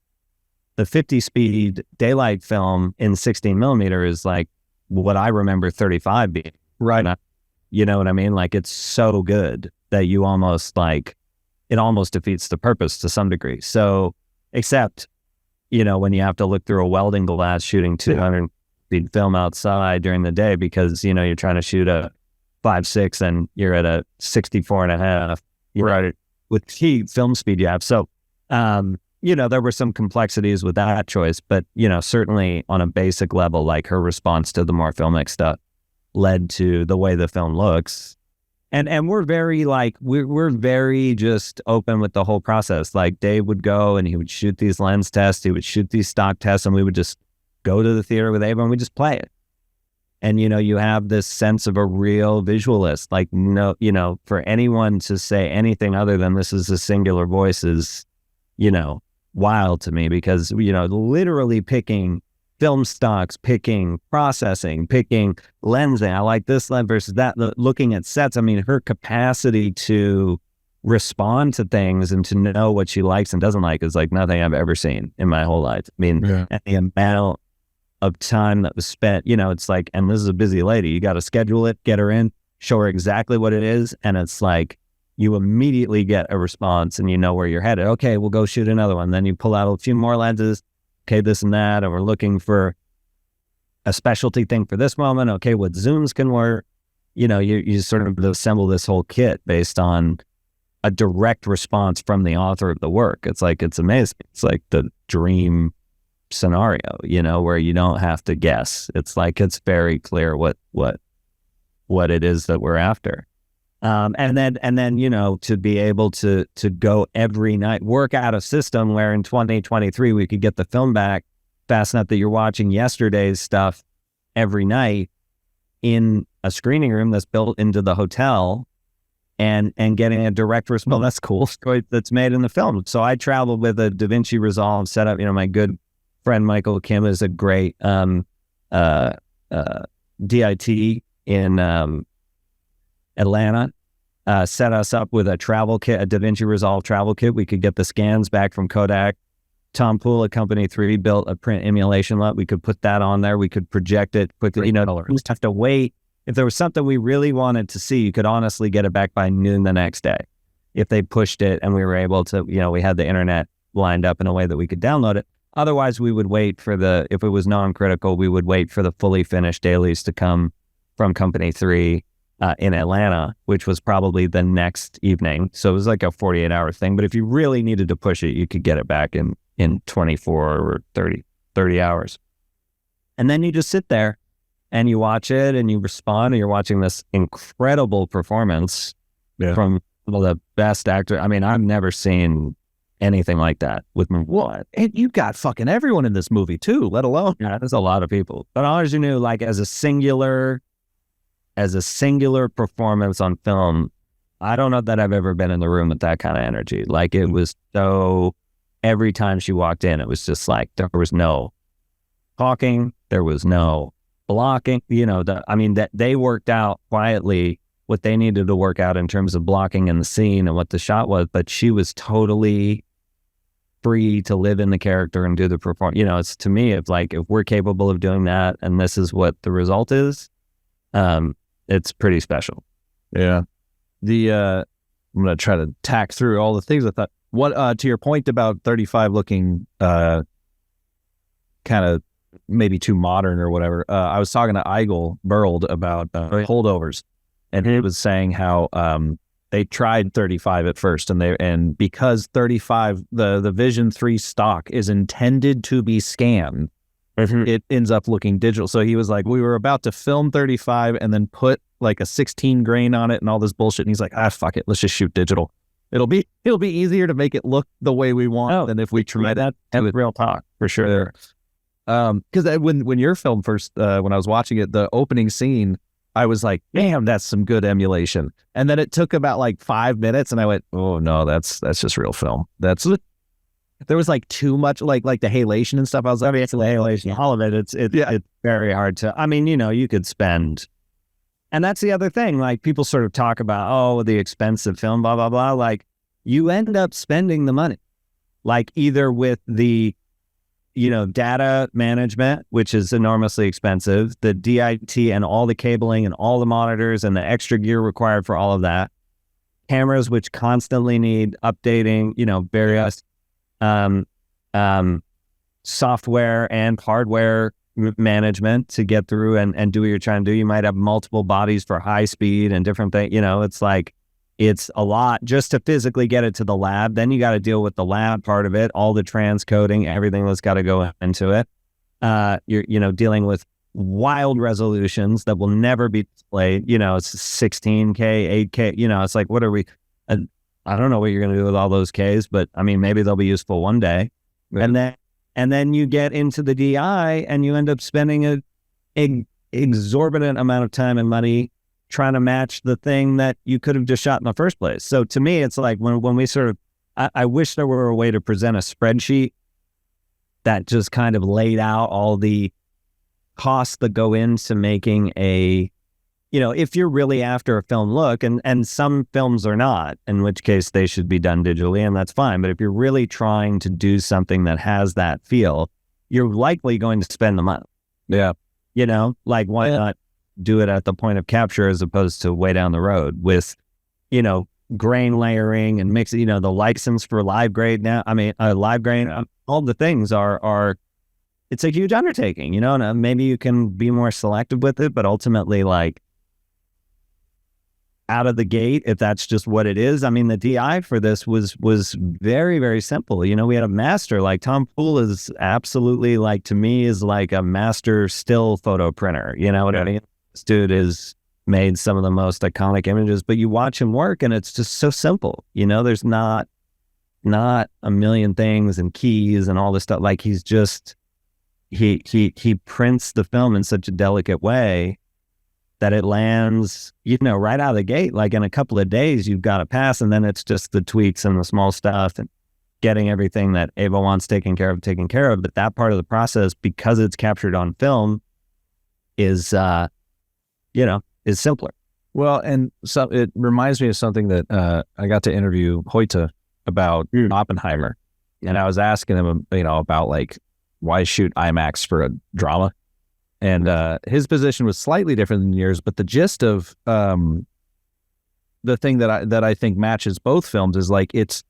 the 50 speed daylight film in 16 millimeter is like what I remember 35 being. Right. You know what I mean? Like, it's so good that you almost it almost defeats the purpose to some degree. So, except, when you have to look through a welding glass shooting 200 speed film outside during the day, because, you're trying to shoot a 5.6 and you're at a 64.5, right, with key film speed you have. So, there were some complexities with that choice, but, certainly on a basic level, like, her response to the more filmic stuff led to the way the film looks. And we're very we're very just open with the whole process. Like, Dave would go and he would shoot these lens tests, he would shoot these stock tests, and we would just go to the theater with Ava and we just play it. And, you have this sense of a real visualist, like, no, for anyone to say anything other than this is a singular voice is, wild to me, because, literally picking film stocks, picking processing, picking lensing. I like this lens versus that, looking at sets. I mean, her capacity to respond to things and to know what she likes and doesn't like is like nothing I've ever seen in my whole life. I mean, and the amount of time that was spent, it's like, and this is a busy lady, you got to schedule it, get her in, show her exactly what it is. And it's like, you immediately get a response and you know where you're headed. Okay, we'll go shoot another one. Then you pull out a few more lenses. Okay, this and that. And we're looking for a specialty thing for this moment. Okay, what zooms can work. You sort of assemble this whole kit based on a direct response from the author of the work. It's like, it's amazing. It's like the dream scenario, where you don't have to guess. It's like, it's very clear what it is that we're after. And then, to be able to go every night, work out a system where in 2023, we could get the film back fast enough that you're watching yesterday's stuff every night in a screening room that's built into the hotel and getting a direct response. Well, that's cool. That's made in the film. So I traveled with a DaVinci Resolve setup. My good friend Michael Kim is a great DIT in Atlanta, set us up with a travel kit, a DaVinci Resolve travel kit. We could get the scans back from Kodak. Tom Poole at Company 3 built a print emulation lot. We could put that on there. We could project it quickly. You just have to wait. If there was something we really wanted to see, you could honestly get it back by noon the next day. If they pushed it and we were able to, we had the internet lined up in a way that we could download it. Otherwise, we would wait for if it was non-critical, we would wait for the fully finished dailies to come from Company 3 in Atlanta, which was probably the next evening. So it was like a 48-hour thing. But if you really needed to push it, you could get it back in 24 or 30 hours. And then you just sit there and you watch it and you respond, and you're watching this incredible performance from the best actor. I mean, I've never seen anything like that with me. What? And you got fucking everyone in this movie too, let alone. Yeah, there's a lot of people. But always you knew, like, as a singular performance on film, I don't know that I've ever been in the room with that kind of energy. Like, it was so, every time she walked in, it was just like, there was no talking, there was no blocking, that they worked out quietly what they needed to work out in terms of blocking in the scene and what the shot was, but she was totally free to live in the character and do the performance. It's, to me, it's like, if we're capable of doing that and this is what the result is, it's pretty special. Yeah. I'm going to try to tack through all the things I thought. What, to your point about 35 looking kind of maybe too modern or whatever, I was talking to Eigel Burld about holdovers, and he was saying how they tried 35 at first, and because 35, the Vision 3 stock is intended to be scanned, it ends up looking digital. So he was like, we were about to film 35 and then put like a 16 grain on it and all this bullshit. And he's like, fuck it, let's just shoot digital. It'll be easier to make it look the way we want than if we try that. That's real talk for sure. Because when your film first, when I was watching it, the opening scene, I was like, damn, that's some good emulation. And then it took about like 5 minutes, and I went, oh no, that's just real film. There was like too much like the halation and stuff. I was like, it's the halation, all of it. It's very hard to. I mean, you could spend, and that's the other thing. Like, people sort of talk about, the expensive film, blah blah blah. Like, you end up spending the money, like either with the data management, which is enormously expensive, the DIT and all the cabling and all the monitors and the extra gear required for all of that, cameras which constantly need updating, various software and hardware management to get through and do what you're trying to do. You might have multiple bodies for high speed and different things. It's like, it's a lot just to physically get it to the lab. Then you got to deal with the lab part of it, all the transcoding, everything that's got to go into it. You're dealing with wild resolutions that will never be displayed. It's 16K, 8K. It's like, what are we? I don't know what you're going to do with all those Ks, but I mean, maybe they'll be useful one day. Yeah. And then you get into the DI and you end up spending exorbitant amount of time and money trying to match the thing that you could have just shot in the first place. So to me, it's like when we sort of, I wish there were a way to present a spreadsheet that just kind of laid out all the costs that go into making a, if you're really after a film look, and some films are not, in which case they should be done digitally, and that's fine. But if you're really trying to do something that has that feel, you're likely going to spend the money. Yeah. Like why not do it at the point of capture as opposed to way down the road with, grain layering and mix, the license for live grade now. I mean, live grain, all the things are, it's a huge undertaking, and maybe you can be more selective with it, but ultimately, like, out of the gate, if that's just what it is. I mean, the DI for this was very, very simple. We had a master, like Tom Poole is absolutely, like, to me, is like a master still photo printer. You know what I mean? This dude has made some of the most iconic images, but you watch him work and it's just so simple. There's not a million things and keys and all this stuff. Like, he's just, he prints the film in such a delicate way that it lands, right out of the gate. Like, in a couple of days, you've got to pass, and then it's just the tweaks and the small stuff and getting everything that Ava wants taken care of. But that part of the process, because it's captured on film, is, is simpler. Well, and so it reminds me of something that I got to interview Hoyte about Oppenheimer, and I was asking him, about, like, why shoot IMAX for a drama, and his position was slightly different than yours, but the gist of the thing that I think matches both films is, like, it's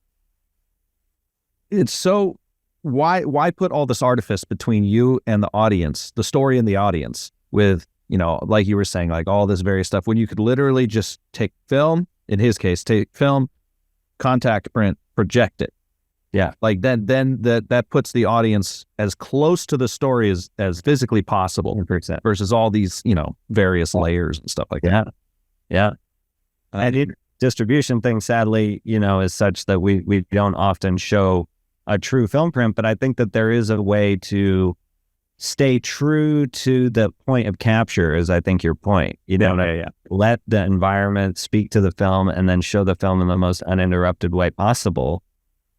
so why put all this artifice between you and the audience, the story and the audience, with, like you were saying, like, all this various stuff, when you could literally just take film, in his case, take film, contact print, project it. Yeah. Like, then that puts the audience as close to the story as physically possible 100%. versus all these, various layers and stuff like that. Yeah. And distribution thing, sadly, is such that we don't often show a true film print, but I think that there is a way to stay true to the point of capture, is, I think, your point. Let the environment speak to the film and then show the film in the most uninterrupted way possible.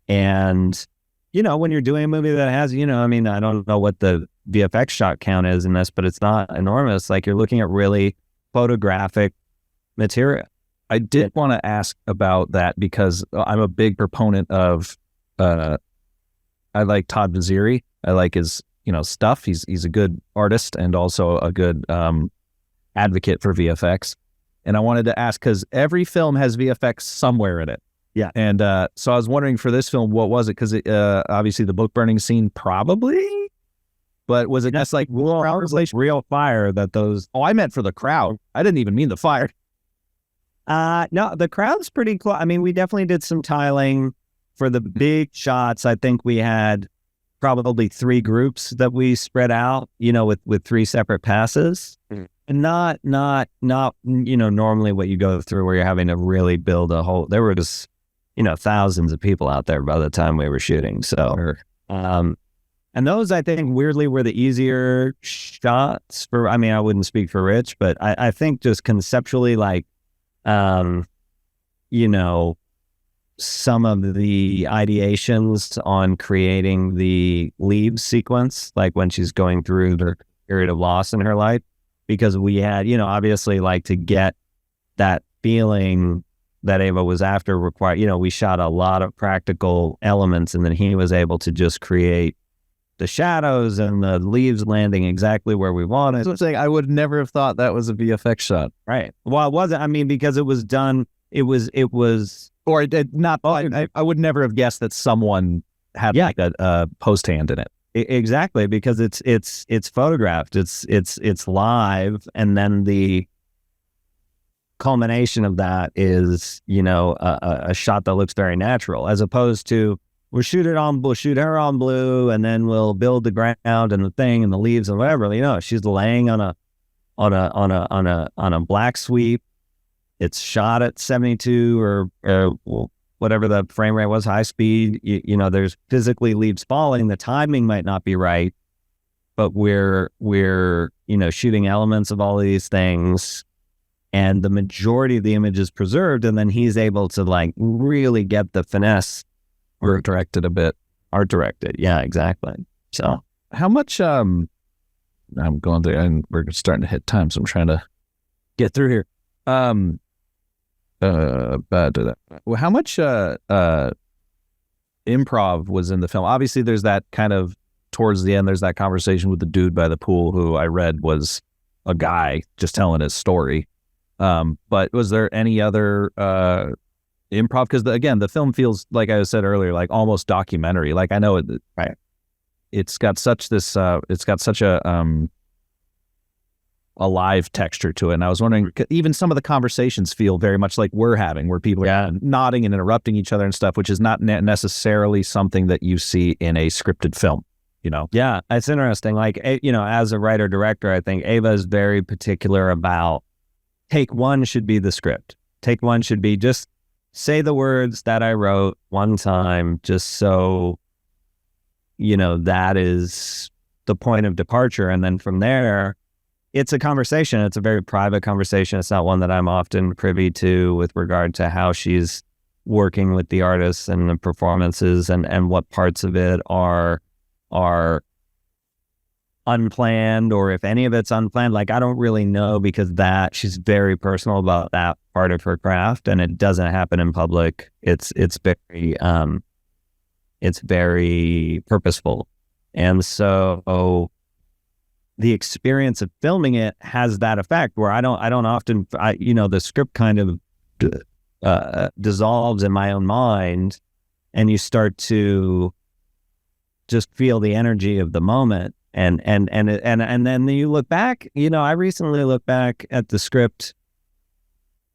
And, when you're doing a movie that has, I don't know what the VFX shot count is in this, but it's not enormous. Like, you're looking at really photographic material. I did want to ask about that because I'm a big proponent of, I like Todd Vaziri. I like his, stuff. He's a good artist and also a good advocate for VFX. And I wanted to ask, because every film has VFX somewhere in it. Yeah. And so I was wondering, for this film, what was it? Because obviously the book burning scene, probably, but was it just like real fire that those? Oh, I meant for the crowd. I didn't even mean the fire. No, the crowd's pretty close. I mean, we definitely did some tiling for the big shots. I think we had probably 3 groups that we spread out, with 3 separate passes. Mm-hmm. And not normally what you go through, where you're having to really build a whole. There were just thousands of people out there by the time we were shooting. So, and those, I think, weirdly were the easier shots for. I mean, I wouldn't speak for Rich, but I think just conceptually, like, some of the ideations on creating the leaves sequence, like when she's going through the period of loss in her life, because we had, obviously, like, to get that feeling that Ava was after required, we shot a lot of practical elements, and then he was able to just create the shadows and the leaves landing exactly where we wanted. That's what I'm saying. I would never have thought that was a VFX shot. Right. Well, it wasn't. I mean, because it was done, it was, or it not. I would never have guessed that someone had like a post hand in it. Exactly, because it's photographed, it's live, and then the culmination of that is a shot that looks very natural, as opposed to we'll shoot her on blue, and then we'll build the ground and the thing and the leaves and whatever. She's laying on a black sweep. It's shot at 72 or whatever the frame rate was, high speed. There's physically leaves falling. The timing might not be right, but we're shooting elements of all these things, and the majority of the image is preserved, and then he's able to like really get the finesse. Art directed a bit. Art directed, yeah, exactly. So how much? I'm going to, and we're starting to hit time, so I'm trying to get through here. Well, how much improv was in the film? Obviously, there's that kind of towards the end. There's that conversation with the dude by the pool, who I read was a guy just telling his story. But was there any other improv? Because again, the film feels, like I said earlier, like almost documentary. Like I know it, right? It's got such this. It's got such a live texture to it. And I was wondering, even some of the conversations feel very much like we're having, where people are nodding and interrupting each other and stuff, which is not necessarily something that you see in a scripted film. Yeah, it's interesting. Like as a writer director, I think Ava is very particular about. Take one should be the script. Take one should be just say the words that I wrote one time, just so, that is the point of departure. And then from there, it's a conversation. It's a very private conversation. It's not one that I'm often privy to with regard to how she's working with the artists and the performances and what parts of it are unplanned, or if any of it's unplanned. Like, I don't really know, because she's very personal about that part of her craft, and it doesn't happen in public. It's very purposeful. And so the experience of filming it has that effect where I don't often, the script kind of dissolves in my own mind, and you start to just feel the energy of the moment. And then you look back, I recently looked back at the script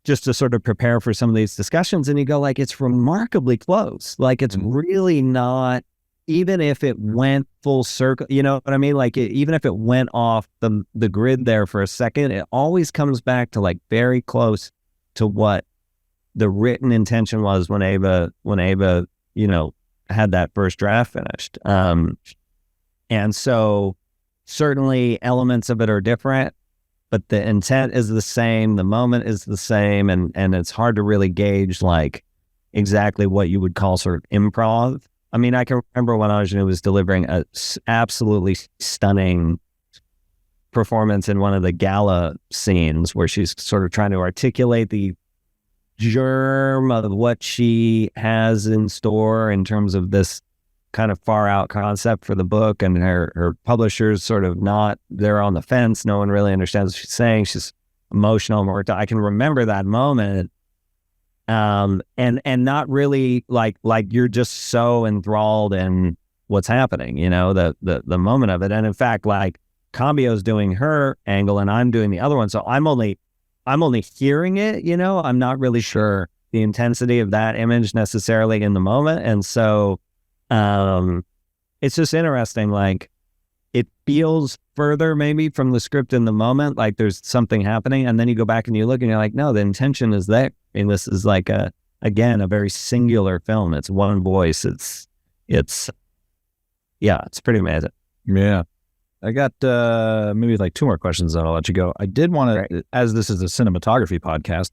just to sort of prepare for some of these discussions, and you go like, it's remarkably close. Like, it's really not, even if it went full circle, you know what I mean? Like, even if it went off the grid there for a second, it always comes back to like very close to what the written intention was when Ava, had that first draft finished. And so certainly elements of it are different, but the intent is the same. The moment is the same. And it's hard to really gauge like exactly what you would call sort of improv. I mean, I can remember when Ajnu was delivering a absolutely stunning performance in one of the gala scenes where she's sort of trying to articulate the germ of what she has in store in terms of this kind of far out concept for the book, and her publishers sort of they're on the fence. No one really understands what she's saying. She's emotional. I can remember that moment, and not really like you're just so enthralled in what's happening, the moment of it. And in fact, like Cambio's doing her angle and I'm doing the other one, so I'm only hearing it. I'm not really sure the intensity of that image necessarily in the moment, and so. It's just interesting. Like, it feels further maybe from the script in the moment, like there's something happening, and then you go back and you look and you're like, no, the intention is there. I mean, this is like a very singular film. It's one voice. It's pretty amazing. Yeah. I got maybe like two more questions, then I'll let you go. I did want to, as this is a cinematography podcast,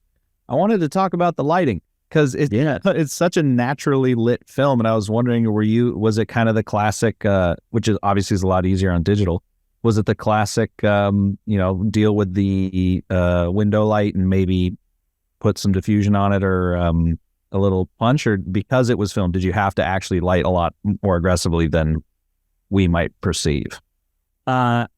I wanted to talk about the lighting. Because it's such a naturally lit film, and I was wondering, was it kind of the classic, which is obviously is a lot easier on digital? Was it the classic, deal with the window light and maybe put some diffusion on it, or a little punch, or because it was filmed, did you have to actually light a lot more aggressively than we might perceive? It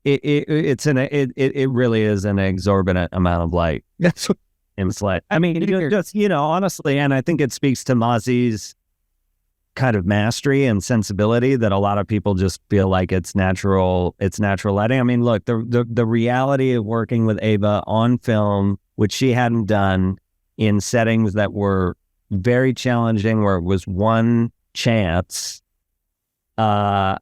really is an exorbitant amount of light. That's what. It's like, I mean, just, honestly, and I think it speaks to Mozzie's kind of mastery and sensibility that a lot of people just feel like it's natural lighting. I mean, look, the reality of working with Ava on film, which she hadn't done in settings that were very challenging, where it was one chance, the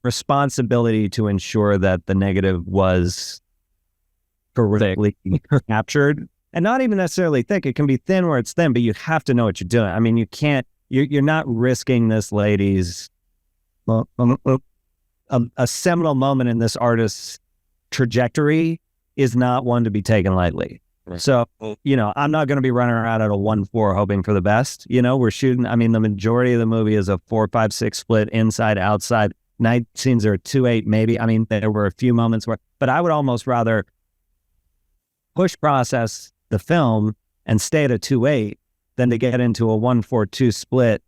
responsibility to ensure that the negative was correctly captured, and not even necessarily thick. It can be thin where it's thin, but you have to know what you're doing. I mean, you're not risking this lady's a seminal moment in this artist's trajectory is not one to be taken lightly. Right. So, I'm not going to be running around at a 1-4 hoping for the best. We're shooting, the majority of the movie is a 4-5-6 split, inside, outside. Night scenes are 2-8 maybe. There were a few moments but I would almost rather push process the film and stay at a 2-8 than to get into a 1-4-2 split,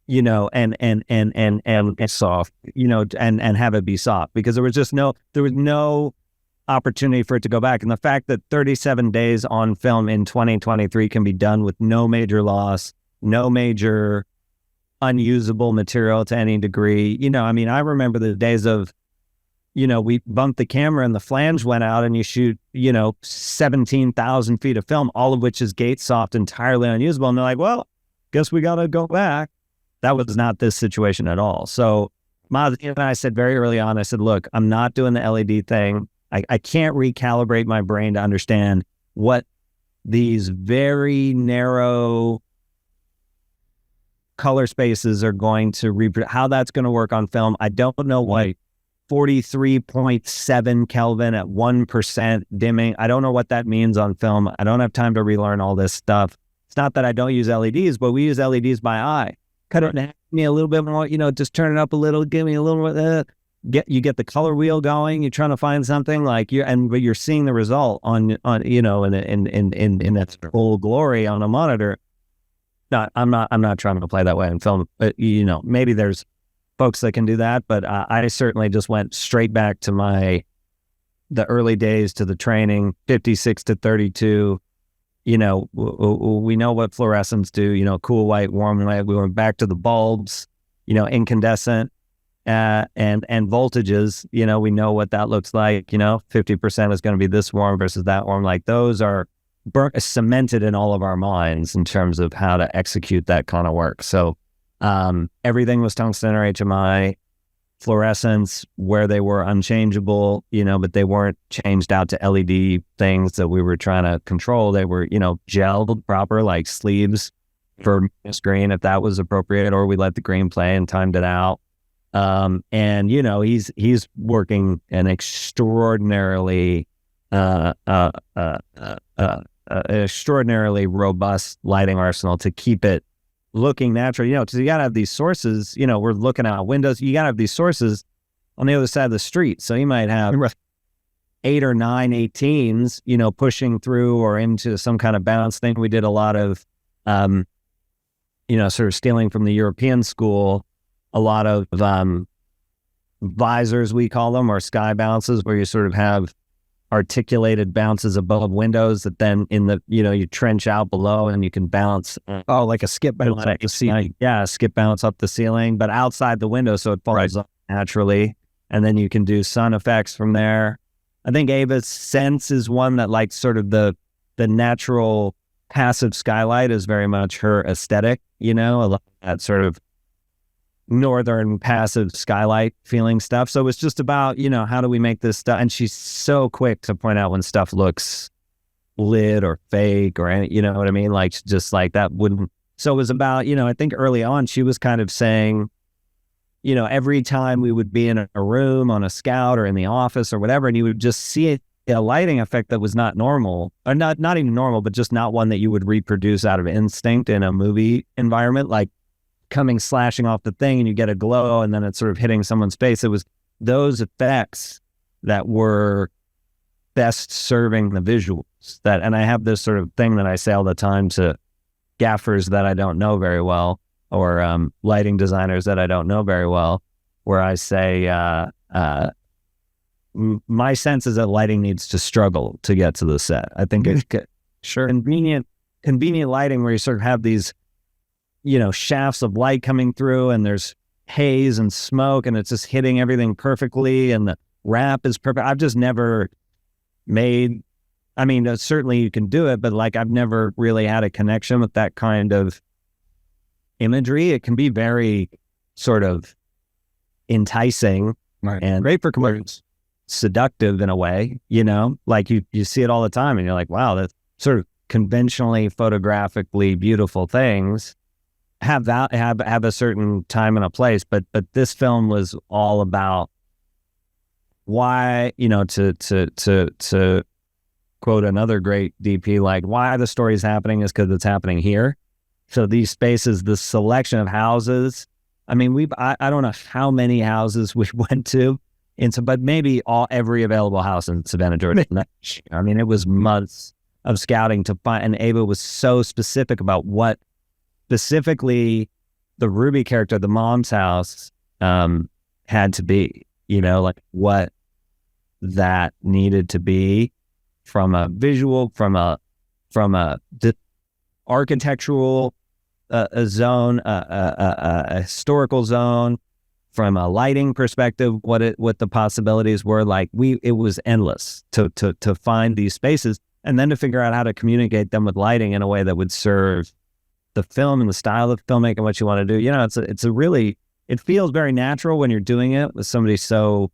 and soft, and have it be soft, because there was no opportunity for it to go back. And the fact that 37 days on film in 2023 can be done with no major loss, no major unusable material to any degree. I remember the days of, we bumped the camera and the flange went out, and you shoot, 17,000 feet of film, all of which is gate soft, entirely unusable. And they're like, well, guess we got to go back. That was not this situation at all. So I said very early on, I said, look, I'm not doing the LED thing. I can't recalibrate my brain to understand what these very narrow color spaces are going to reproduce, how that's going to work on film. I don't know what 43.7 Kelvin at 1% dimming. I don't know what that means on film. I don't have time to relearn all this stuff. It's not that I don't use LEDs, but we use LEDs by eye. Cut it in me a little bit more, just turn it up a little, give me a little more, you get the color wheel going. You're trying to find something but you're seeing the result on in its full glory on a monitor. No, I'm not trying to play that way in film. But maybe there's folks that can do that, but I certainly just went straight back to the early days, to the training, 56-32. We know what fluorescents do. Cool white, warm white. We went back to the bulbs. Incandescent. And voltages, we know what that looks like. 50% is going to be this warm versus that warm. Like, those are cemented in all of our minds in terms of how to execute that kind of work. So everything was tungsten or HMI, fluorescents where they were unchangeable, but they weren't changed out to LED things that we were trying to control. They were, gelled proper, like sleeves for screen if that was appropriate, or we let the green play and timed it out. And he's working an extraordinarily robust lighting arsenal to keep it looking natural. Because you gotta have these sources. We're looking out windows. You gotta have these sources on the other side of the street. So you might have 8 or 9 18s, pushing through or into some kind of bounce thing. We did a lot of, sort of stealing from the European school. A lot of visors, we call them, or sky bounces, where you sort of have articulated bounces above windows that then you trench out below and you can bounce. Oh, like a skip bounce up the ceiling. Yeah, skip bounce up the ceiling, but outside the window, so it falls up naturally. And then you can do sun effects from there. I think Ava's Sense is one that, like, sort of the natural passive skylight is very much her aesthetic, a lot of that sort of northern passive skylight feeling stuff. So it's just about, how do we make this stuff? And she's so quick to point out when stuff looks lit or fake or any, you know what I mean? Like, just like that wouldn't. So it was about, I think early on she was kind of saying, every time we would be in a room on a scout or in the office or whatever, and you would just see a lighting effect that was not normal, or not even normal, but just not one that you would reproduce out of instinct in a movie environment, like coming slashing off the thing and you get a glow and then it's sort of hitting someone's face. It was those effects that were best serving the visuals. And I have this sort of thing that I say all the time to gaffers that I don't know very well, or lighting designers that I don't know very well, where I say, my sense is that lighting needs to struggle to get to the set. I think it's convenient lighting where you sort of have these, shafts of light coming through and there's haze and smoke and it's just hitting everything perfectly and the wrap is perfect. I've just never made, certainly you can do it, but like I've never really had a connection with that kind of imagery. It can be very sort of enticing and great for commercials. Seductive in a way, like you see it all the time and you're like, wow, that's sort of conventionally photographically beautiful things have a certain time and a place, but this film was all about why, to quote another great DP, like why the story's happening is because it's happening here. So these spaces, the selection of houses, I mean, I don't know how many houses we went to, but maybe every available house in Savannah, Georgia. I mean, it was months of scouting to find, and Ava was so specific about what specifically the Ruby character, the mom's house, had to be, like what that needed to be from a visual, from a architectural a zone, a historical zone, from a lighting perspective, what the possibilities were. Like it was endless to find these spaces, and then to figure out how to communicate them with lighting in a way that would serve the film and the style of filmmaking, what you want to do. It feels very natural when you're doing it with somebody so,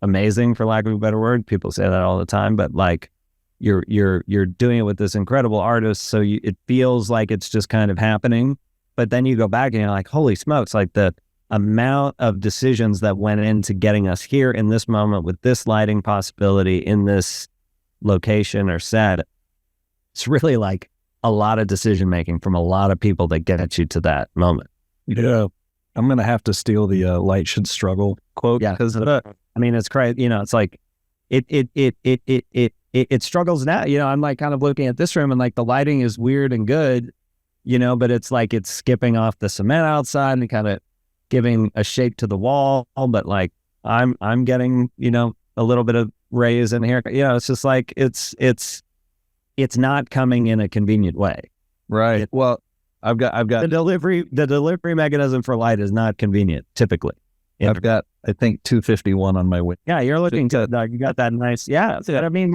amazing, for lack of a better word. People say that all the time, but like you're doing it with this incredible artist, so it feels like it's just kind of happening. But then you go back and you're like, holy smokes, like the amount of decisions that went into getting us here in this moment with this lighting possibility in this location or set. It's really like a lot of decision making from a lot of people that get you to that moment. Yeah. I'm going to have to steal the light should struggle quote. Yeah. Because it's crazy. It's like it struggles now. I'm like kind of looking at this room and like the lighting is weird and good, but it's like it's skipping off the cement outside and kind of giving a shape to the wall. But like I'm getting, a little bit of rays in here. It's just like it's not coming in a convenient way. Right. Well, I've got the delivery mechanism for light is not convenient typically. I've got, I think, 251 on my window. Yeah, you're looking to, you got that nice. Yeah, I mean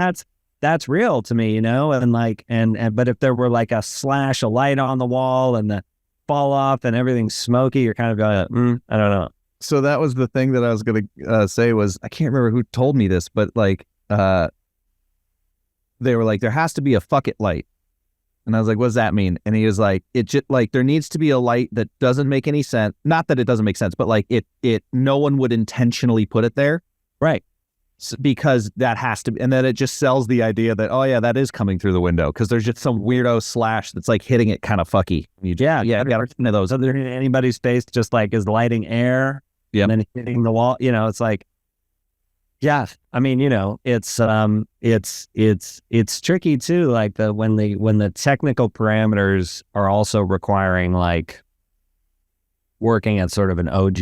that's real to me, and like but if there were like a slash of light on the wall and the fall off and everything's smoky, you're kind of going, I don't know. So that was the thing that I was going to say was, I can't remember who told me this, but like they were like, there has to be a fuck it light. And I was like, what does that mean? And he was like, it just like, there needs to be a light that doesn't make any sense. Not that it doesn't make sense, but like no one would intentionally put it there. Right. So, because that has to be, and then it just sells the idea that, oh yeah, that is coming through the window. Cause there's just some weirdo slash that's like hitting it kind of fucky. Yeah. I've got one of those. Other than anybody's face just like is lighting air. Yeah. And then hitting the wall, it's like, yeah, I mean, it's tricky too. Like when the technical parameters are also requiring like working at sort of an OG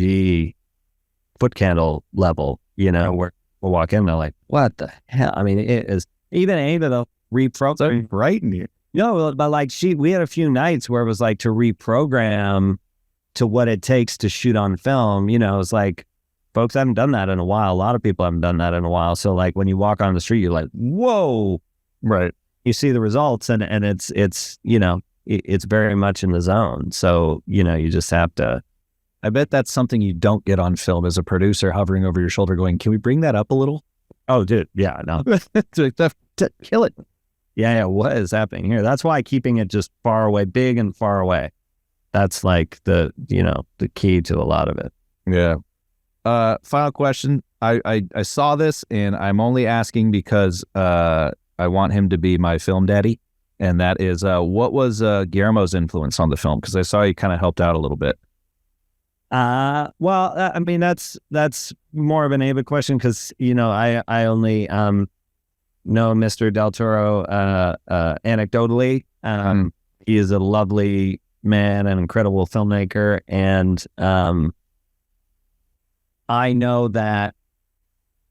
foot candle level, where we'll walk in, they're like, what the hell? I mean, it is even Ava to reprogram right in here. But like we had a few nights where it was like to reprogram to what it takes to shoot on film. It's like, folks haven't done that in a while. A lot of people haven't done that in a while. So like when you walk on the street, you're like, whoa, right. You see the results and it's very much in the zone. So, you just have to. I bet that's something you don't get on film as a producer hovering over your shoulder going, can we bring that up a little? Oh, dude. Yeah, no. to kill it. Yeah. What is happening here? That's why keeping it just far away, big and far away. That's like the key to a lot of it. Yeah. Final question. I saw this and I'm only asking because I want him to be my film daddy. And that is, what was Guillermo's influence on the film? Because I saw he kind of helped out a little bit. I mean, that's more of an Ava question because, I only know Mr. Del Toro anecdotally. He is a lovely man, an incredible filmmaker. And I know that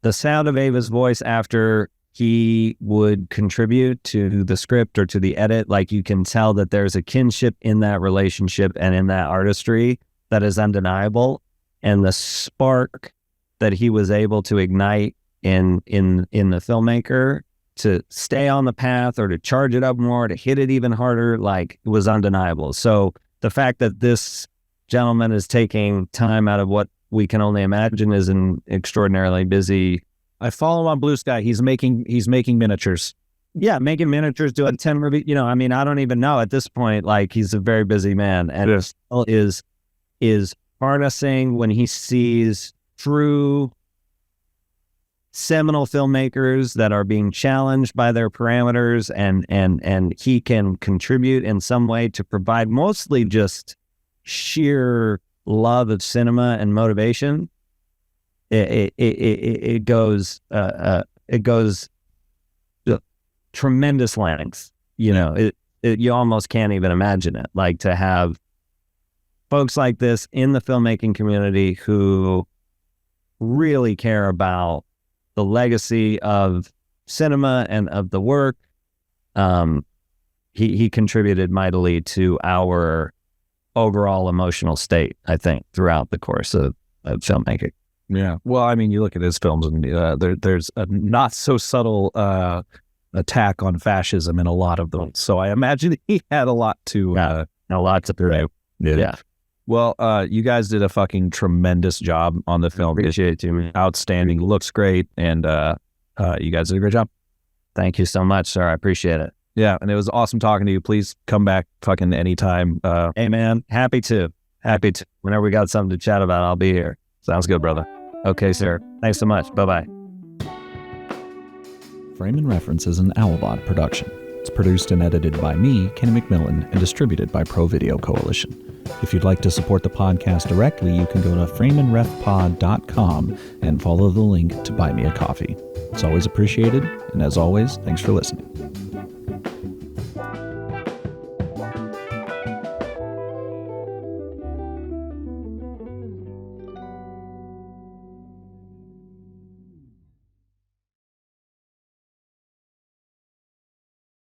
the sound of Ava's voice after he would contribute to the script or to the edit, like you can tell that there's a kinship in that relationship and in that artistry that is undeniable. And the spark that he was able to ignite in the filmmaker to stay on the path or to charge it up more, to hit it even harder, like it was undeniable. So the fact that this gentleman is taking time out of what we can only imagine is an extraordinarily busy. I follow him on Blue Sky. He's making miniatures. Yeah, making miniatures, doing 10 reviews. I mean, I don't even know at this point. Like he's a very busy man, and is harnessing when he sees true seminal filmmakers that are being challenged by their parameters, and he can contribute in some way to provide mostly just sheer love of cinema and motivation. It goes to tremendous lengths. You almost can't even imagine it. Like, to have folks like this in the filmmaking community who really care about the legacy of cinema and of the work. He contributed mightily to our overall emotional state, I think, throughout the course of filmmaking. Yeah. Well, I mean, you look at his films, and there's a not so subtle attack on fascism in a lot of them. So I imagine he had a lot to do. Yeah. Well, you guys did a fucking tremendous job on the film. Appreciate it, too, man. Outstanding. Looks great. And you guys did a great job. Thank you so much, sir. I appreciate it. Yeah. And it was awesome talking to you. Please come back fucking anytime. Hey, man. Happy to. Whenever we got something to chat about, I'll be here. Sounds good, brother. Okay, sir. Thanks so much. Bye-bye. Frame and Reference is an Owlbot production. It's produced and edited by me, Kenny McMillan, and distributed by Pro Video Coalition. If you'd like to support the podcast directly, you can go to frameandrefpod.com and follow the link to buy me a coffee. It's always appreciated, and as always, thanks for listening.